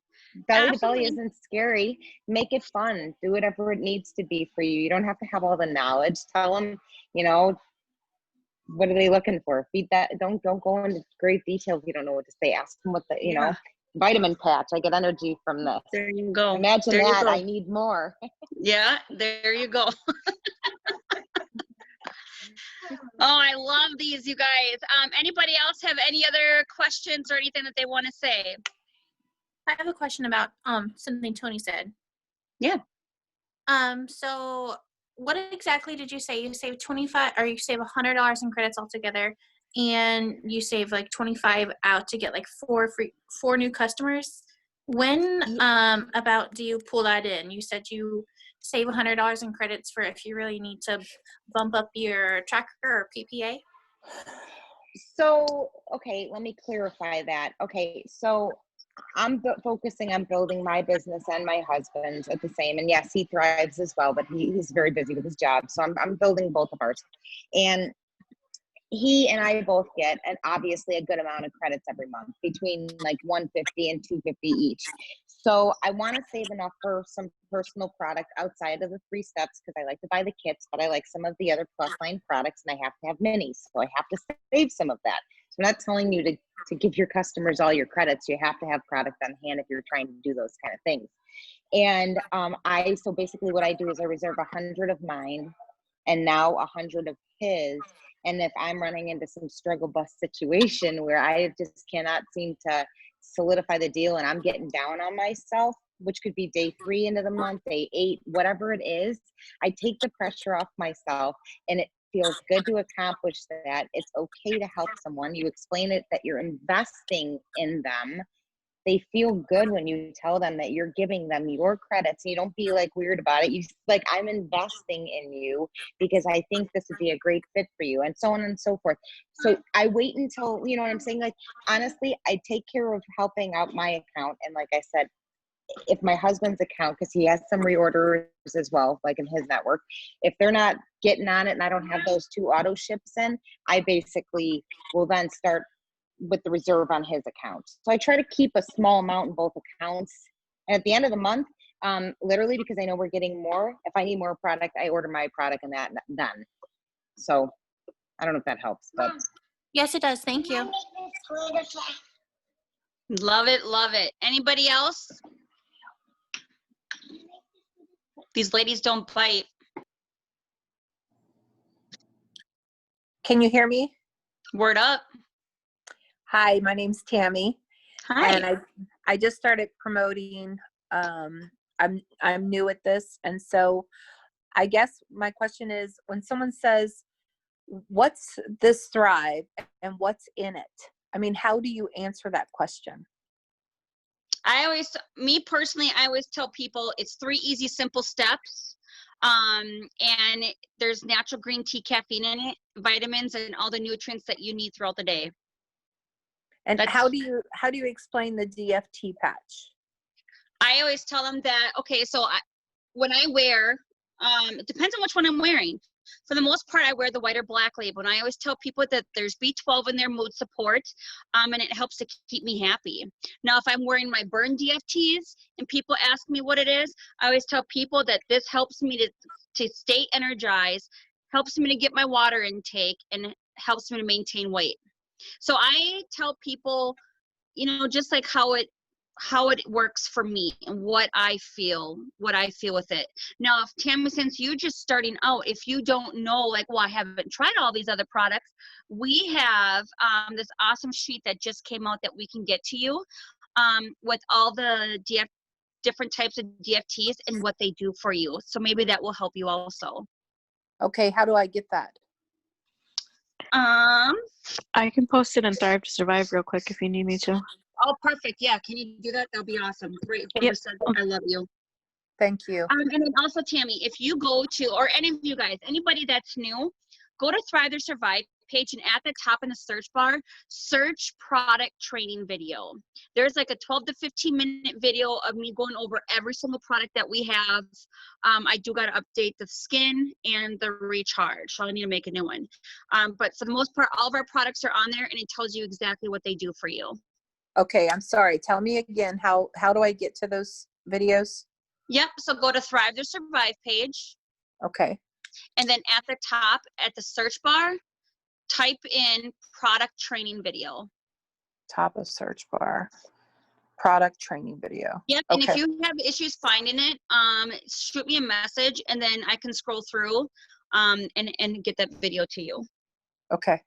[SPEAKER 3] Belly to belly isn't scary. Make it fun. Do whatever it needs to be for you. You don't have to have all the knowledge. Tell them, what are they looking for? Feed that. Don't go into great detail if you don't know what to say. Ask them what the vitamin patch. I get energy from this.
[SPEAKER 1] There you go.
[SPEAKER 3] Imagine there that. I need more.
[SPEAKER 1] Yeah, there you go. Oh, I love these, you guys. Anybody else have any other questions or anything that they want to say?
[SPEAKER 7] I have a question about something Toni said.
[SPEAKER 1] Yeah.
[SPEAKER 7] So what exactly did you say? You save 25, or you save $100 in credits altogether, and you save like 25 out to get like four new customers. When about do you pull that in? You said you save $100 in credits for if you really need to bump up your tracker or PPA.
[SPEAKER 3] So, okay, let me clarify that. Okay, so I'm focusing on building my business and my husband's at the same. And yes, he thrives as well, but he's very busy with his job. So I'm building both of ours. And he and I both get, and obviously a good amount of credits every month, between like 150 and 250 each. So I want to save enough for some personal product outside of the 3 steps, because I like to buy the kits, but I like some of the other plus line products, and I have to have minis. So I have to save some of that. So I'm not telling you to give your customers all your credits. You have to have product on hand if you're trying to do those kind of things. And so basically what I do is I reserve 100 of mine and now 100 of his. And if I'm running into some struggle bus situation where I just cannot seem to solidify the deal and I'm getting down on myself, which could be day 3 into the month, day 8, whatever it is, I take the pressure off myself, and it feels good to accomplish that. It's okay to help someone. You explain it that you're investing in them. They feel good when you tell them that you're giving them your credits. You don't be like weird about it. You like, I'm investing in you because I think this would be a great fit for you, and so on and so forth. So I wait until, you know what I'm saying? Like, honestly, I take care of helping out my account. And like I said, if my husband's account, because he has some reorders as well, like in his network, if they're not getting on it and I don't have those 2 auto ships in, I basically will then start with the reserve on his account. So I try to keep a small amount in both accounts. And at the end of the month, literally, because I know we're getting more, if I need more product, I order my product and that done. So I don't know if that helps, but.
[SPEAKER 7] Yes, it does. Thank you.
[SPEAKER 1] Love it. Anybody else? These ladies don't bite.
[SPEAKER 8] Can you hear me?
[SPEAKER 1] Word up.
[SPEAKER 8] Hi, my name's Tammy.
[SPEAKER 1] Hi.
[SPEAKER 8] And I just started promoting. I'm new at this, and so I guess my question is, when someone says, "What's this Thrive and what's in it?" I mean, how do you answer that question?
[SPEAKER 1] Me personally, I always tell people it's 3 easy, simple steps. And there's natural green tea caffeine in it, vitamins, and all the nutrients that you need throughout the day.
[SPEAKER 8] And how do you explain the DFT patch?
[SPEAKER 1] I always tell them that, okay, so when I wear, it depends on which one I'm wearing. For the most part, I wear the white or black label, and I always tell people that there's B12 in their mood support, and it helps to keep me happy. Now, if I'm wearing my burn DFTs and people ask me what it is, I always tell people that this helps me to stay energized, helps me to get my water intake, and helps me to maintain weight. So I tell people, you know, just like how it works for me and what I feel with it. Now, if Tammy, since you just starting out, if you don't know, like, well, I haven't tried all these other products, we have this awesome sheet that just came out that we can get to you with all the different types of DFTs and what they do for you. So maybe that will help you also.
[SPEAKER 8] Okay, how do I get that?
[SPEAKER 9] I can post it in Thrive to Survive real quick if you need me to.
[SPEAKER 1] Oh, perfect. Yeah, can you do that? That'll be awesome. Great. Whoever said I love you.
[SPEAKER 8] Thank you.
[SPEAKER 1] And then also, Tammy, if you go to, or any of you guys, anybody that's new, go to Thrive or Survive page, and at the top in the search bar, search product training video. There's like a 12 to 15 minute video of me going over every single product that we have. I do got to update the skin and the recharge, so I need to make a new one. But for the most part, all of our products are on there, and it tells you exactly what they do for you.
[SPEAKER 8] Okay, I'm sorry. Tell me again, how do I get to those videos?
[SPEAKER 1] Yep, so go to Thrive or Survive page.
[SPEAKER 8] Okay.
[SPEAKER 1] And then at the top, at the search bar, type in product training video.
[SPEAKER 8] Top of search bar, product training video.
[SPEAKER 1] Yep,
[SPEAKER 8] okay.
[SPEAKER 1] And if you have issues finding it, shoot me a message, and then I can scroll through and get that video to you.
[SPEAKER 8] Okay.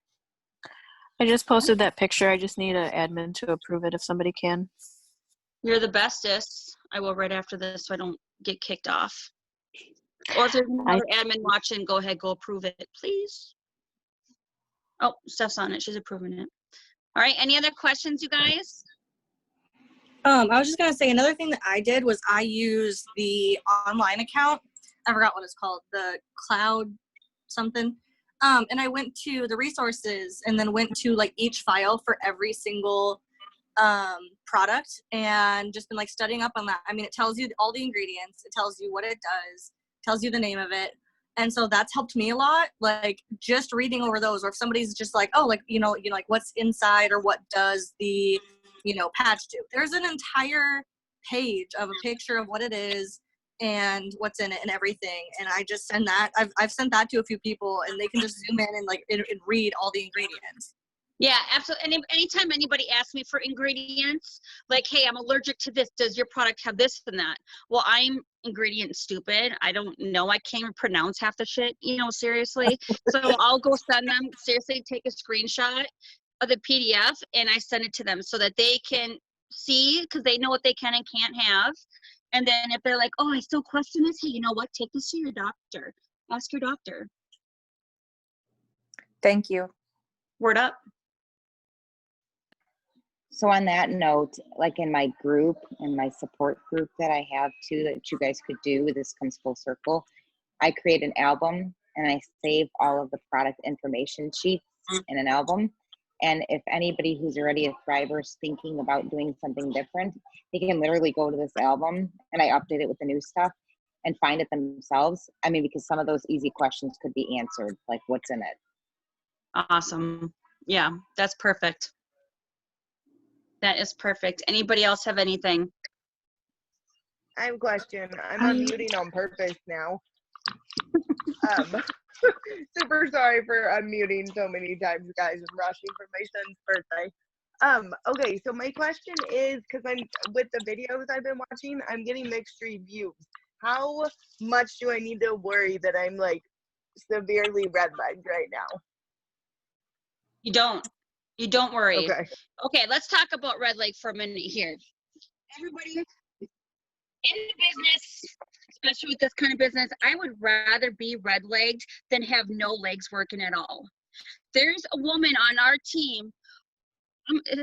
[SPEAKER 9] I just posted that picture. I just need an admin to approve it if somebody can.
[SPEAKER 1] You're the bestest. I will right after this so I don't get kicked off. Or if there's another admin watching, go ahead, go approve it, please. Oh, Steph's on it. She's approving it. All right, any other questions, you guys?
[SPEAKER 5] I was just gonna say, another thing that I did was I used the online account. I forgot what it's called, the cloud something. And I went to the resources and then went to like each file for every single product, and just been like studying up on that. I mean, it tells you all the ingredients, it tells you what it does, tells you the name of it. And so that's helped me a lot, like just reading over those. Or if somebody's just like, oh, like, you know, like what's inside, or what does the, you know, patch do? There's an entire page of a picture of what it is and what's in it and everything. And I just send that. I've sent that to a few people, and they can just zoom in and like and read all the ingredients.
[SPEAKER 1] Yeah, absolutely. And anytime anybody asks me for ingredients, like, hey, I'm allergic to this, does your product have this and that? Well, I'm ingredient stupid. I don't know. I can't even pronounce half the shit, you know, seriously. So I'll go send them, seriously, take a screenshot of the PDF, and I send it to them so that they can see, because they know what they can and can't have. And then if they're like, oh, I still question this, hey, you know what? Take this to your doctor. Ask your doctor.
[SPEAKER 8] Thank you.
[SPEAKER 1] Word up.
[SPEAKER 3] So on that note, like in my group, in my support group that I have too, that you guys could do, this comes full circle, I create an album and I save all of the product information sheets in an album. And if anybody who's already a Thriver is thinking about doing something different, they can literally go to this album, and I update it with the new stuff and find it themselves. I mean, because some of those easy questions could be answered, like what's in it.
[SPEAKER 1] Awesome. Yeah, that's perfect. That is perfect. Anybody else have anything?
[SPEAKER 2] I have a question. I'm unmuting on purpose now. Super sorry for unmuting so many times, guys. I'm rushing for my son's birthday. Okay, so my question is, because I'm with the videos I've been watching, I'm getting mixed reviews. How much do I need to worry that I'm like severely red-legged right now?
[SPEAKER 1] You don't worry.
[SPEAKER 2] Okay.
[SPEAKER 1] Okay, let's talk about red leg for a minute here. everybody in the business, especially with this kind of business, I would rather be red-legged than have no legs working at all. There's a woman on our team.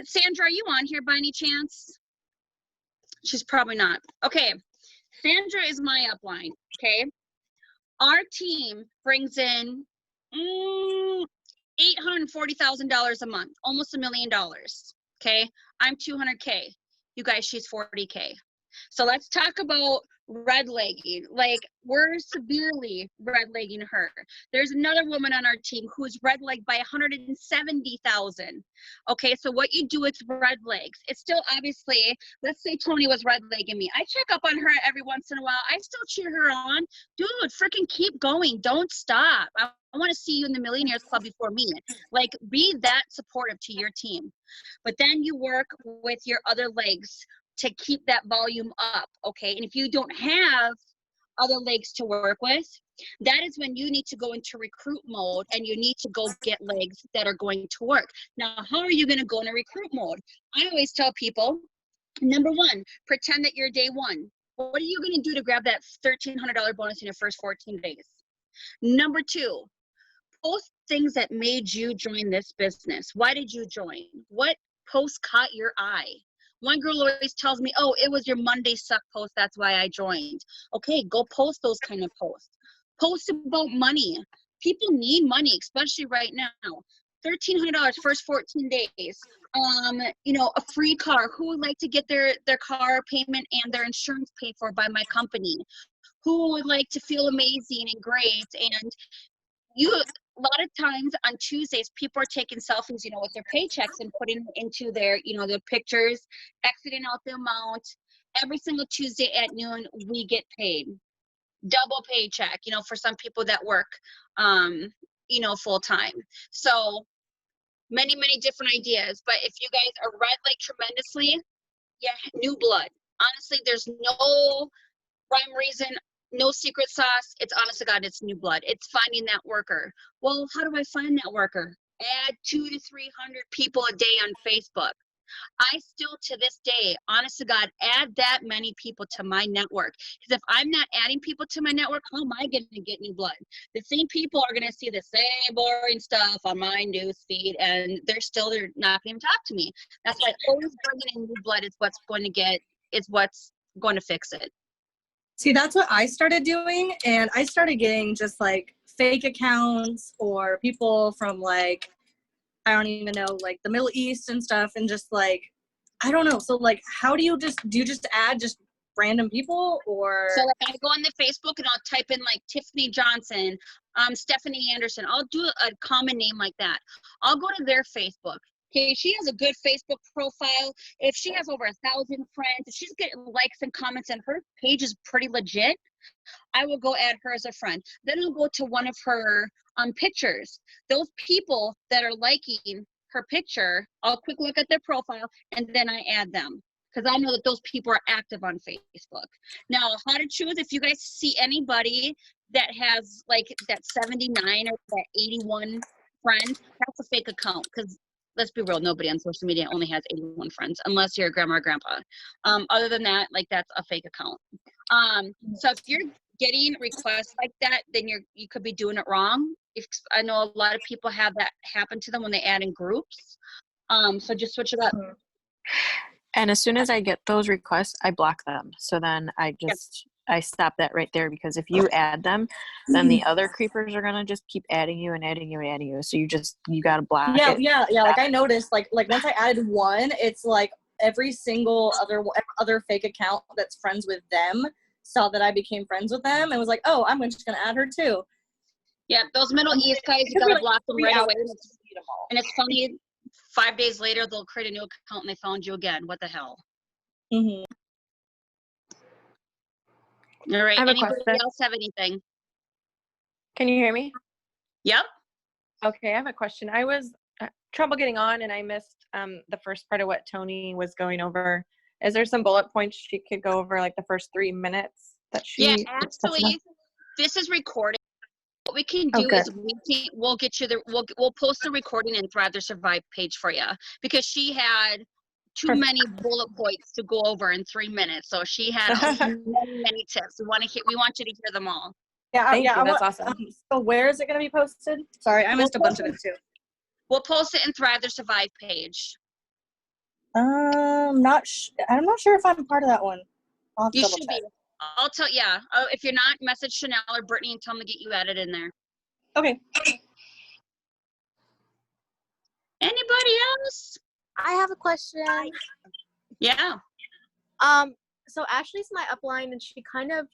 [SPEAKER 1] Sandra, are you on here by any chance? She's probably not. Okay. Sandra is my upline. Okay. Our team brings in $840,000 a month, almost $1 million. Okay. I'm 200K. You guys, she's 40K. So let's talk about red-legging. Like, we're severely red-legging her. There's another woman on our team who's red-legged by 170,000. Okay, so what you do with red legs, it's still obviously, let's say Toni was red-legging me. I check up on her every once in a while. I still cheer her on. Dude, freaking keep going. Don't stop. I want to see you in the Millionaires Club before me. Like, be that supportive to your team. But then you work with your other legs to keep that volume up, okay? And if you don't have other legs to work with, that is when you need to go into recruit mode and you need to go get legs that are going to work. Now, how are you gonna go into recruit mode? I always tell people, number one, pretend that you're day one. What are you gonna do to grab that $1,300 bonus in your first 14 days? Number two, post things that made you join this business. Why did you join? What post caught your eye? One girl always tells me, oh, it was your Monday suck post, that's why I joined. Okay, go post those kind of posts. Post about money. People need money, especially right now. $1,300 first 14 days. You know, a free car. Who would like to get their car payment and their insurance paid for by my company? Who would like to feel amazing and great? And a lot of times on Tuesdays, people are taking selfies, you know, with their paychecks and putting into their, you know, their pictures, exiting out the amount. Every single Tuesday at noon, we get paid. Double paycheck, you know, for some people that work, you know, full time. So many, many different ideas. But if you guys are red-legged tremendously, yeah, new blood. Honestly, there's no rhyme reason. No secret sauce. It's honest to God, it's new blood. It's finding that worker. Well, how do I find that worker? Add 200 to 300 people a day on Facebook. I still, to this day, honest to God, add that many people to my network. Because if I'm not adding people to my network, how am I going to get new blood? The same people are going to see the same boring stuff on my news feed, and they're not going to talk to me. That's why always bringing in new blood is what's going to fix it.
[SPEAKER 5] See, that's what I started doing, and I started getting just like fake accounts or people from like, I don't even know, like the Middle East and stuff, and just like, I don't know. So like, how do you just add just random people, or?
[SPEAKER 1] So like I go on the Facebook and I'll type in like Tiffany Johnson, Stephanie Anderson. I'll do a common name like that. I'll go to their Facebook. Okay, she has a good Facebook profile. If she has over 1,000 friends, if she's getting likes and comments and her page is pretty legit, I will go add her as a friend. Then I'll go to one of her pictures. Those people that are liking her picture, I'll quick look at their profile and then I add them, because I know that those people are active on Facebook. Now, how to choose, if you guys see anybody that has like that 79 or that 81 friends, that's a fake account, because let's be real, nobody on social media only has 81 friends, unless you're a grandma or grandpa. Other than that, like, that's a fake account. So if you're getting requests like that, then you could be doing it wrong. I know a lot of people have that happen to them when they add in groups. So just switch it up.
[SPEAKER 9] And as soon as I get those requests, I block them. So then I stop that right there, because if you add them, then the other creepers are gonna just keep adding you and adding you and adding you. So you gotta block it.
[SPEAKER 5] Yeah. Like I noticed, like once I added one, it's like every single other fake account that's friends with them saw that I became friends with them and was like, oh, I'm just gonna add her too.
[SPEAKER 1] Yeah, those Middle East guys, you gotta block them right away. And it's funny, 5 days later they'll create a new account and they found you again. What the hell?
[SPEAKER 5] Mm-hmm.
[SPEAKER 1] All right.
[SPEAKER 10] I have a
[SPEAKER 1] Anybody
[SPEAKER 10] question.
[SPEAKER 1] else have anything?
[SPEAKER 10] Can you hear me?
[SPEAKER 1] Yep.
[SPEAKER 10] Okay, I have a question. I was trouble getting on and I missed the first part of what Toni was going over. Is there some bullet points she could go over, like the first 3 minutes that she?
[SPEAKER 1] Yeah, actually, this is recorded. What we can do is we'll get you we'll post the recording in Thrive to Survive page for you, because she had too many bullet points to go over in 3 minutes. So she had many tips. We want you to hear them all.
[SPEAKER 5] Yeah,
[SPEAKER 10] Thank you.
[SPEAKER 5] I
[SPEAKER 10] That's
[SPEAKER 5] want,
[SPEAKER 10] awesome.
[SPEAKER 5] so where is it going to be posted? Sorry, I missed a bunch of it too.
[SPEAKER 1] We'll post it in Thrive Their Survive page.
[SPEAKER 5] I'm not sure if I'm part of that one. I'll have to
[SPEAKER 1] You
[SPEAKER 5] double
[SPEAKER 1] should
[SPEAKER 5] check.
[SPEAKER 1] be. I'll tell, yeah. Oh, if you're not, message Chanel or Brittany and tell them to get you added in there.
[SPEAKER 5] Okay.
[SPEAKER 1] Anybody else?
[SPEAKER 11] I have a question.
[SPEAKER 1] Yeah.
[SPEAKER 11] So Ashley's my upline, and she kind of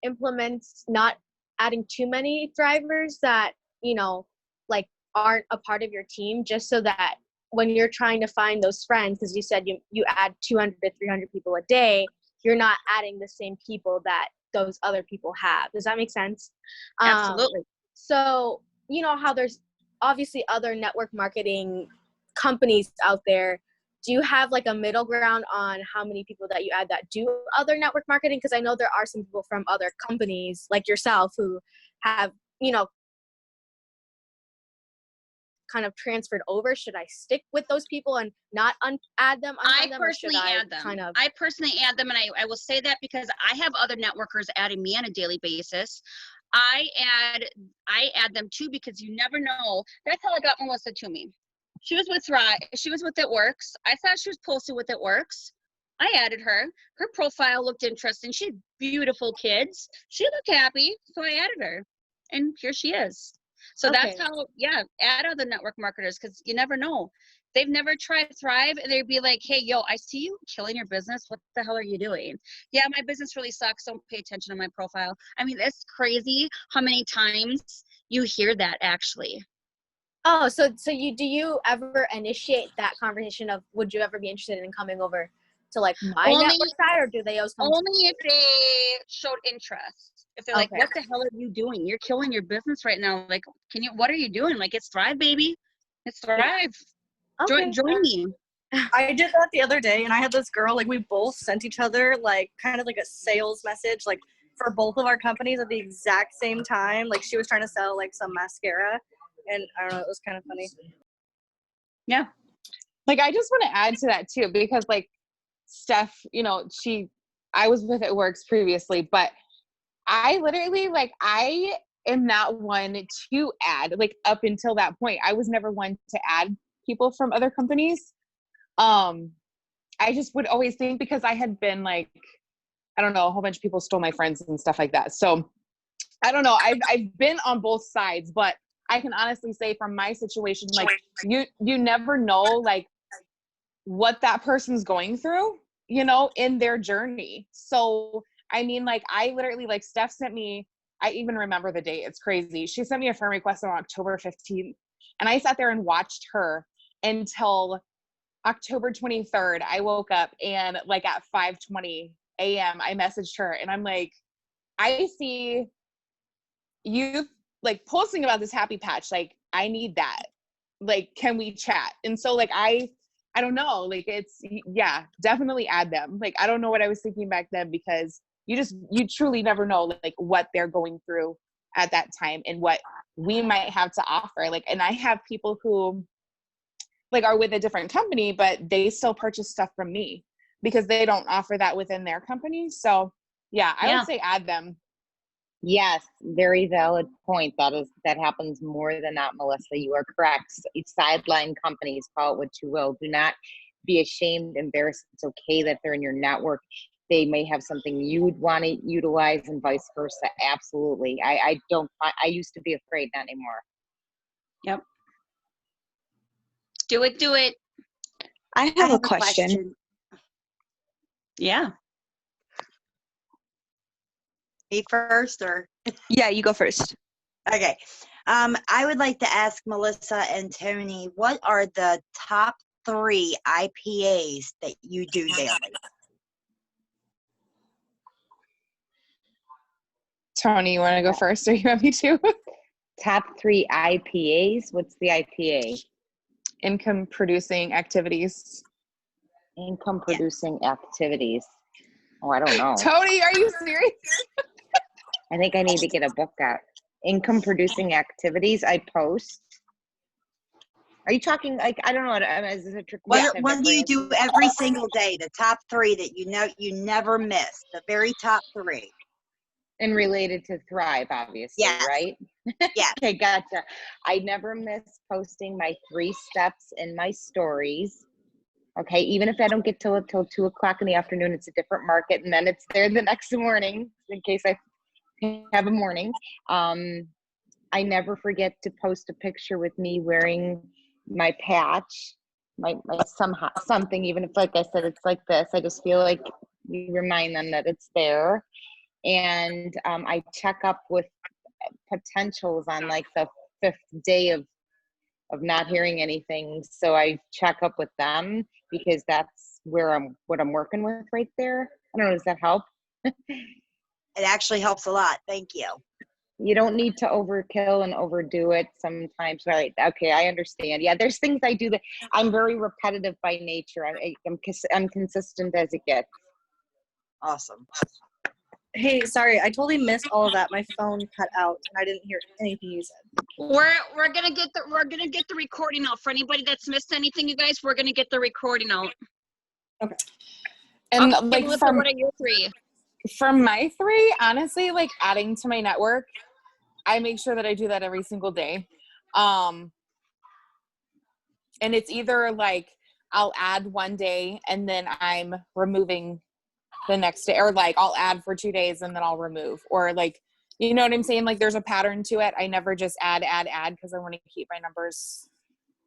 [SPEAKER 11] implements not adding too many drivers that, you know, like aren't a part of your team, just so that when you're trying to find those friends, because you said you add 200 to 300 people a day, you're not adding the same people that those other people have. Does that make sense?
[SPEAKER 1] Absolutely.
[SPEAKER 11] So, you know how there's obviously other network marketing companies out there. Do you have like a middle ground on how many people that you add that do other network marketing? Because I know there are some people from other companies like yourself who have, you know, kind of transferred over. Should I stick with those people and not add them?
[SPEAKER 1] I
[SPEAKER 11] them,
[SPEAKER 1] personally add them.
[SPEAKER 11] Kind of?
[SPEAKER 1] I personally add them, and I will say that because I have other networkers adding me on a daily basis. I add them too, because you never know. That's how I got Melissa to me. She was with Thrive. She was with It Works. I thought she was posted with It Works. I added her. Her profile looked interesting. She had beautiful kids. She looked happy, so I added her, and here she is. So that's how, yeah, add other network marketers, because you never know. They've never tried Thrive, and they'd be like, hey, yo, I see you killing your business. What the hell are you doing? Yeah, my business really sucks. Don't pay attention to my profile. I mean, it's crazy how many times you hear that, actually.
[SPEAKER 11] Oh, so do you ever initiate that conversation of, would you ever be interested in coming over to like my network side, or do they always come
[SPEAKER 1] only if they showed interest? If they're like, what the hell are you doing? You're killing your business right now. Like, what are you doing? Like, it's Thrive, baby. It's Thrive. Join me.
[SPEAKER 5] I did that the other day, and I had this girl, like, we both sent each other like kind of like a sales message, like for both of our companies at the exact same time. Like, she was trying to sell like some mascara, and I don't know, it was kind of funny.
[SPEAKER 1] Yeah.
[SPEAKER 4] Like, I just want to add to that too, because like Steph, you know, I was with It Works previously, but I literally, like, I am not one to add, like, up until that point. I was never one to add people from other companies. I just would always think, because I had been like, I don't know, a whole bunch of people stole my friends and stuff like that. So I don't know. I've been on both sides, but I can honestly say from my situation, like, you never know, like, what that person's going through, you know, in their journey. So, I mean, like, I literally, like, Steph sent me, I even remember the date. It's crazy. She sent me a friend request on October 15th, and I sat there and watched her until October 23rd. I woke up, and like at 5:20 a.m. I messaged her, and I'm like, I see you like posting about this happy patch. Like, I need that. Like, can we chat? And so, like, I don't know, like, it's, yeah, definitely add them. Like, I don't know what I was thinking back then, because you truly never know, like, what they're going through at that time and what we might have to offer. Like, and I have people who like are with a different company, but they still purchase stuff from me because they don't offer that within their company. So yeah, I would say add them.
[SPEAKER 3] Yes, very valid point. That happens more than not, Melissa. You are correct. Sideline companies, call it what you will. Do not be ashamed, embarrassed. It's okay that they're in your network. They may have something you would want to utilize, and vice versa. Absolutely. I used to be afraid, not anymore.
[SPEAKER 1] Yep. Do it.
[SPEAKER 12] I have a question.
[SPEAKER 1] Yeah.
[SPEAKER 12] Me first, or?
[SPEAKER 13] Yeah, you go first.
[SPEAKER 12] Okay. I would like to ask Melissa and Toni, what are the top 3 IPAs that you do daily?
[SPEAKER 4] Toni, you want to go first, or you want me to?
[SPEAKER 3] Top 3 IPAs? What's the IPA?
[SPEAKER 4] Income producing activities.
[SPEAKER 3] Income producing activities. Oh, I don't know.
[SPEAKER 4] Toni, are you serious?
[SPEAKER 3] I think I need to get a book out. Income producing activities. I post. Are you talking like, I don't know, is this a trick
[SPEAKER 12] What
[SPEAKER 3] question?
[SPEAKER 12] what do you do every single day? The top 3 that you know you never miss. The very top 3.
[SPEAKER 3] And related to Thrive, obviously,
[SPEAKER 12] Yes.
[SPEAKER 3] right?
[SPEAKER 12] Yes.
[SPEAKER 3] Okay, gotcha. I never miss posting my 3 steps in my stories. Okay, even if I don't get till 2 o'clock in the afternoon, it's a different market, and then it's there the next morning in case I have a morning. I never forget to post a picture with me wearing my patch, my somehow something, even if, like I said, it's like this. I just feel like you remind them that it's there. And I check up with potentials on like the 5th day of not hearing anything. So I check up with them because that's what I'm working with right there. I don't know, does that help?
[SPEAKER 12] It actually helps a lot. Thank you.
[SPEAKER 3] You don't need to overkill and overdo it sometimes. Right. Okay, I understand. Yeah, there's things I do that I'm very repetitive by nature. I'm consistent as it gets.
[SPEAKER 12] Awesome.
[SPEAKER 5] Hey, sorry, I totally missed all of that. My phone cut out and I didn't hear anything you said.
[SPEAKER 1] We're gonna get the recording out for anybody that's missed anything, you guys. We're gonna get the recording out.
[SPEAKER 5] Okay.
[SPEAKER 4] And
[SPEAKER 1] Okay,
[SPEAKER 4] like
[SPEAKER 1] Melissa, what are your 3?
[SPEAKER 4] from my 3, honestly, like adding to my network, I make sure that I do that every single day. And it's either like I'll add one day and then I'm removing the next day, or like I'll add for 2 days and then I'll remove, or like, you know what I'm saying? Like there's a pattern to it. I never just add because I want to keep my numbers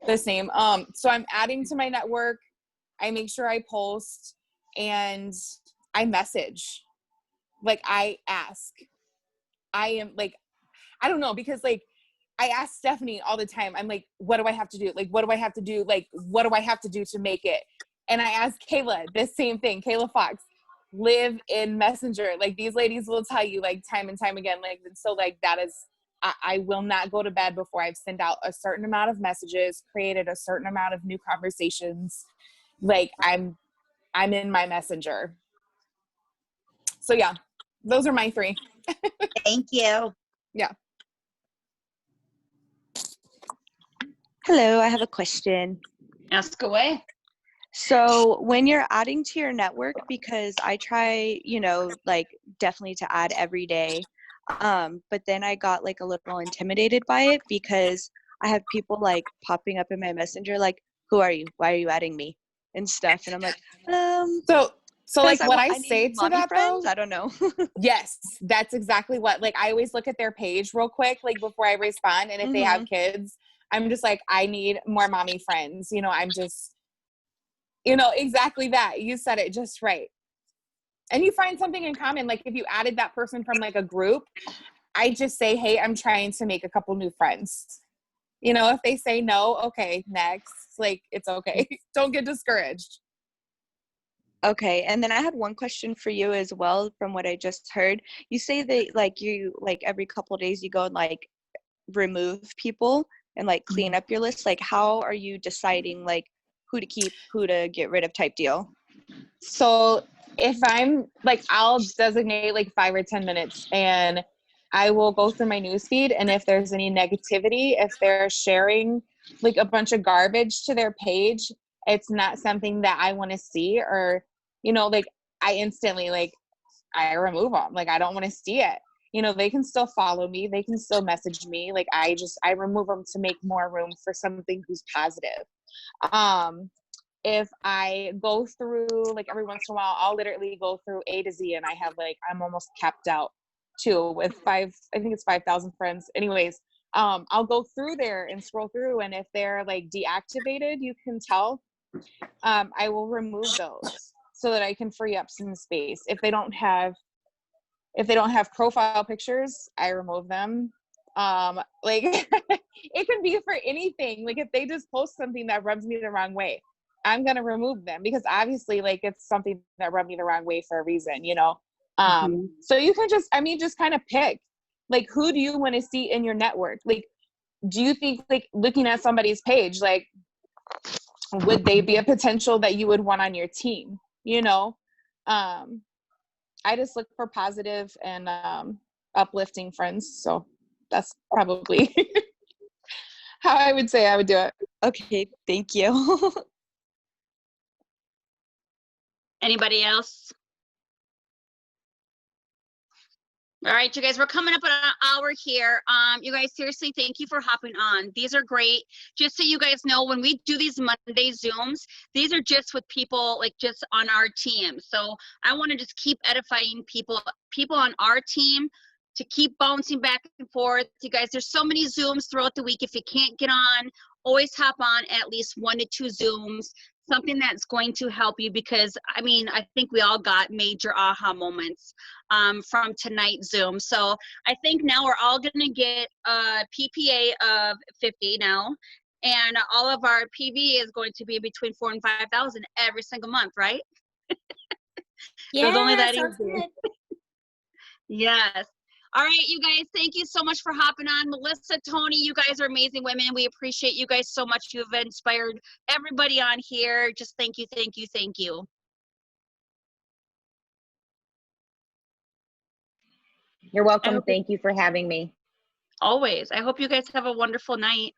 [SPEAKER 4] the same. So I'm adding to my network. I make sure I post and I message. Like I ask. I am like, I don't know, because like I ask Stephanie all the time. I'm like, what do I have to do? Like, what do I have to do? Like, what do I have to do to make it? And I ask Kayla this same thing. Kayla Fox, live in Messenger. Like these ladies will tell you like time and time again. Like, and so like that is, I will not go to bed before I've sent out a certain amount of messages, created a certain amount of new conversations. Like I'm in my Messenger. So yeah, those are my 3.
[SPEAKER 12] Thank you.
[SPEAKER 4] Yeah.
[SPEAKER 13] Hello, I have a question.
[SPEAKER 1] Ask away.
[SPEAKER 13] So when you're adding to your network, because I try, like definitely to add every day, but then I got like a little intimidated by it because I have people like popping up in my messenger like, who are you? Why are you adding me? And stuff. And I'm like,
[SPEAKER 4] So like what I
[SPEAKER 13] need
[SPEAKER 4] say to
[SPEAKER 13] mommy
[SPEAKER 4] that
[SPEAKER 13] friends?
[SPEAKER 4] though,
[SPEAKER 13] I don't know.
[SPEAKER 4] yes, that's exactly what, like I always look at their page real quick, like before I respond. And if they have kids, I'm just like, I need more mommy friends. I'm just, exactly that. You said it just right. And you find something in common. Like if you added that person from like a group, I just say, hey, I'm trying to make a couple new friends. If they say no, okay, next. Like it's okay. Don't get discouraged.
[SPEAKER 13] Okay, and then I had one question for you as well from what I just heard. You say that like you like every couple of days you go and like remove people and like clean up your list. Like how are you deciding like who to keep, who to get rid of type deal?
[SPEAKER 4] So if I'm like, I'll designate like 5 or 10 minutes and I will go through my newsfeed. And if there's any negativity, if they're sharing like a bunch of garbage to their page, it's not something that I want to see, or, like I instantly, like I remove them. Like, I don't want to see it. They can still follow me. They can still message me. Like I remove them to make more room for something who's positive. If I go through, like every once in a while, I'll literally go through A to Z, and I have like, I'm almost capped out too with 5,000 friends. Anyways, I'll go through there and scroll through, and if they're like deactivated, you can tell, I will remove those so that I can free up some space. If they don't have profile pictures, I remove them. Like it can be for anything. Like if they just post something that rubs me the wrong way, I'm going to remove them, because obviously like it's something that rubbed me the wrong way for a reason, So you can just kind of pick, like, who do you want to see in your network? Like, do you think like looking at somebody's page, like, would they be a potential that you would want on your team? I just look for positive and uplifting friends. So that's probably how I would say I would do it.
[SPEAKER 13] Okay, thank you.
[SPEAKER 1] Anybody else? All right, you guys, we're coming up on an hour here. You guys, seriously, thank you for hopping on. These are great. Just so you guys know, when we do these Monday Zooms, these are just with people like just on our team. So I want to just keep edifying people on our team to keep bouncing back and forth. You guys, there's so many Zooms throughout the week. If you can't get on, always hop on at least 1 to 2 Zooms. Something that's going to help you, because I mean, I think we all got major aha moments from tonight's Zoom. So I think now we're all gonna get a PPA of 50 now, and all of our PV is going to be between 4,000 and 5,000 every single month, right?
[SPEAKER 7] Yeah,
[SPEAKER 1] It was only that
[SPEAKER 7] sounds
[SPEAKER 1] easy.
[SPEAKER 7] good.
[SPEAKER 1] Yes. All right, you guys, thank you so much for hopping on. Melissa, Toni, you guys are amazing women. We appreciate you guys so much. You've inspired everybody on here. Just thank you, thank you, thank you.
[SPEAKER 3] You're welcome. Thank you for having me.
[SPEAKER 1] Always. I hope you guys have a wonderful night.